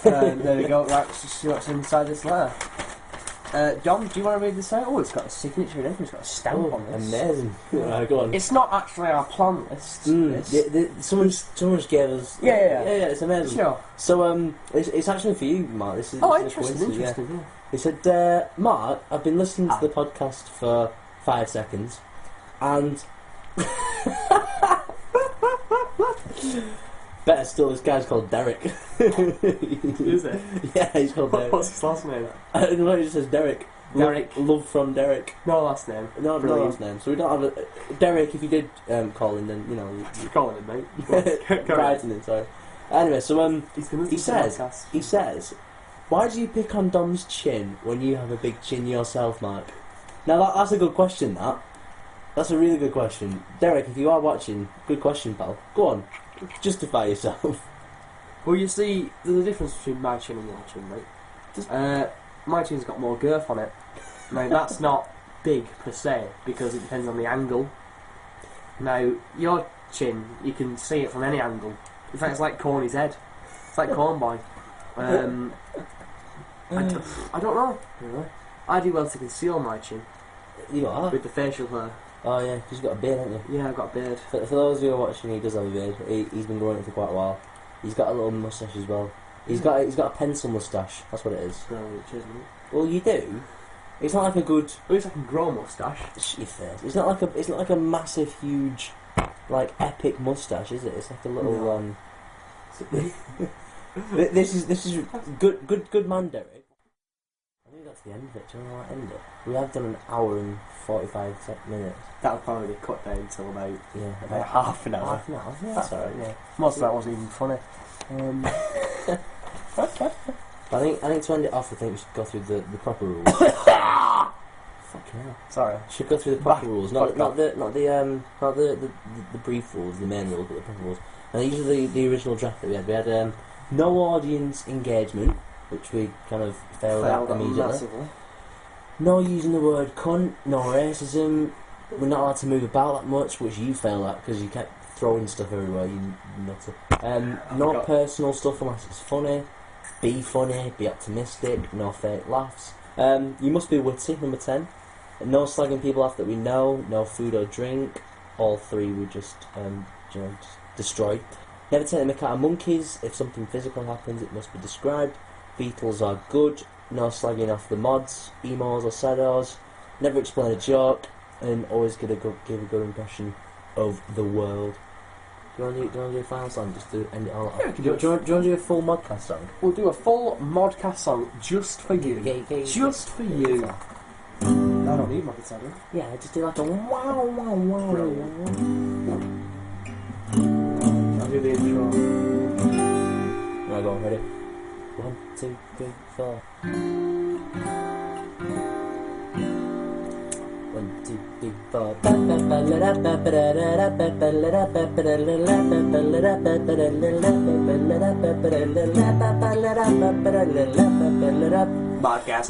There we go. Right, let's see what's inside this letter. Dom, do you want to read this out? Oh, it's got a signature and everything. It's got a stamp on this. Amazing. Right, go on. It's not actually our plan list. this. Someone just gave us. Yeah. It's amazing. Sure. So it's actually for you, Mark. This is Oh, this is a coincidence, yeah. interesting. Yeah. He said, Mark, I've been listening to the podcast for 5 seconds, and better still, this guy's called Derek. Is it? Yeah, he's called Derek. What's his last name? I don't know, he just says Derek. Derek. Love from Derek. No last name. No Brilliant. last name. So we don't have a... Derek, if you did call in, then, you know... You're calling him, mate. Writing in, sorry. Anyway, so He's gonna he says, why do you pick on Dom's chin when you have a big chin yourself, Mark? Now that's a good question, that. That's a really good question. Derek, if you are watching, good question, pal. Go on, justify yourself. Well, you see, there's a difference between my chin and your chin, mate. My chin's got more girth on it. Now, that's not big per se, because it depends on the angle. Now, your chin, you can see it from any angle. In fact, it's like Corny's head. It's like Corn Boy. I don't know. Really. I do well to conceal my chin You are? with the facial hair. Oh yeah, 'cause you've got a beard, haven't you? Yeah, I've got a beard. For those who are watching, he does have a beard. He's been growing it for quite a while. He's got a little moustache as well. He's got a pencil moustache. That's what it is. Brilliant, isn't it? Well, you do. It's not like a good. At least I can grow a moustache. Your face. It's not like a massive, huge, like epic moustache, is it? It's like a little. No. This is good man, Derek. I think got to the end of it. Do you know how I end it? We have done an hour and 45 minutes. That'll probably be cut down until about About half an hour. half an hour. Yeah, that's alright. Yeah. Most of that wasn't even funny. But I think to end it off, I think we should go through the proper rules. Fucking hell. Sorry. Should go through the proper rules, not the brief rules, the main rules, but the proper rules. And these are the original draft that we had. We had no audience engagement, which we kind of failed at immediately. Massively. No using the word cunt, no racism. We're not allowed to move about that much, which you failed at because you kept throwing stuff everywhere, you nutter. No personal stuff unless it's funny. Be funny, be optimistic, no fake laughs. You must be witty, number 10. No slagging people off that we know, no food or drink. All three would just, just destroy. Never take the mick out of monkeys. If something physical happens, it must be described. Beatles are good. No slagging off the mods, emos or sados. Never explain a joke, and always give a good impression of the world. Do you want to do a final song just to end it all off? Do you want to do a full Modcast song? We'll do a full Modcast song just for you. Just for you. I don't need my guitar, do I? Yeah, just do like a wow, wow, wow. I'll do the intro. Right, go on, ready? 1, 2, 3, 4. 1, 2, 3, 4. Modcast. Modcast.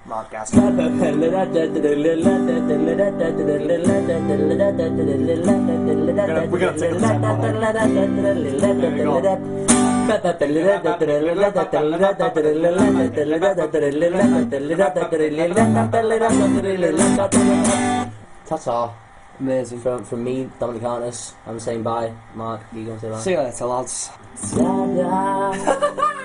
Modcast. We're gonna take a sample. Ta-ta. Amazing. From me, Dominic Harness, I'm saying bye. Mark, you gonna say bye? See you later, lads. Ta-da.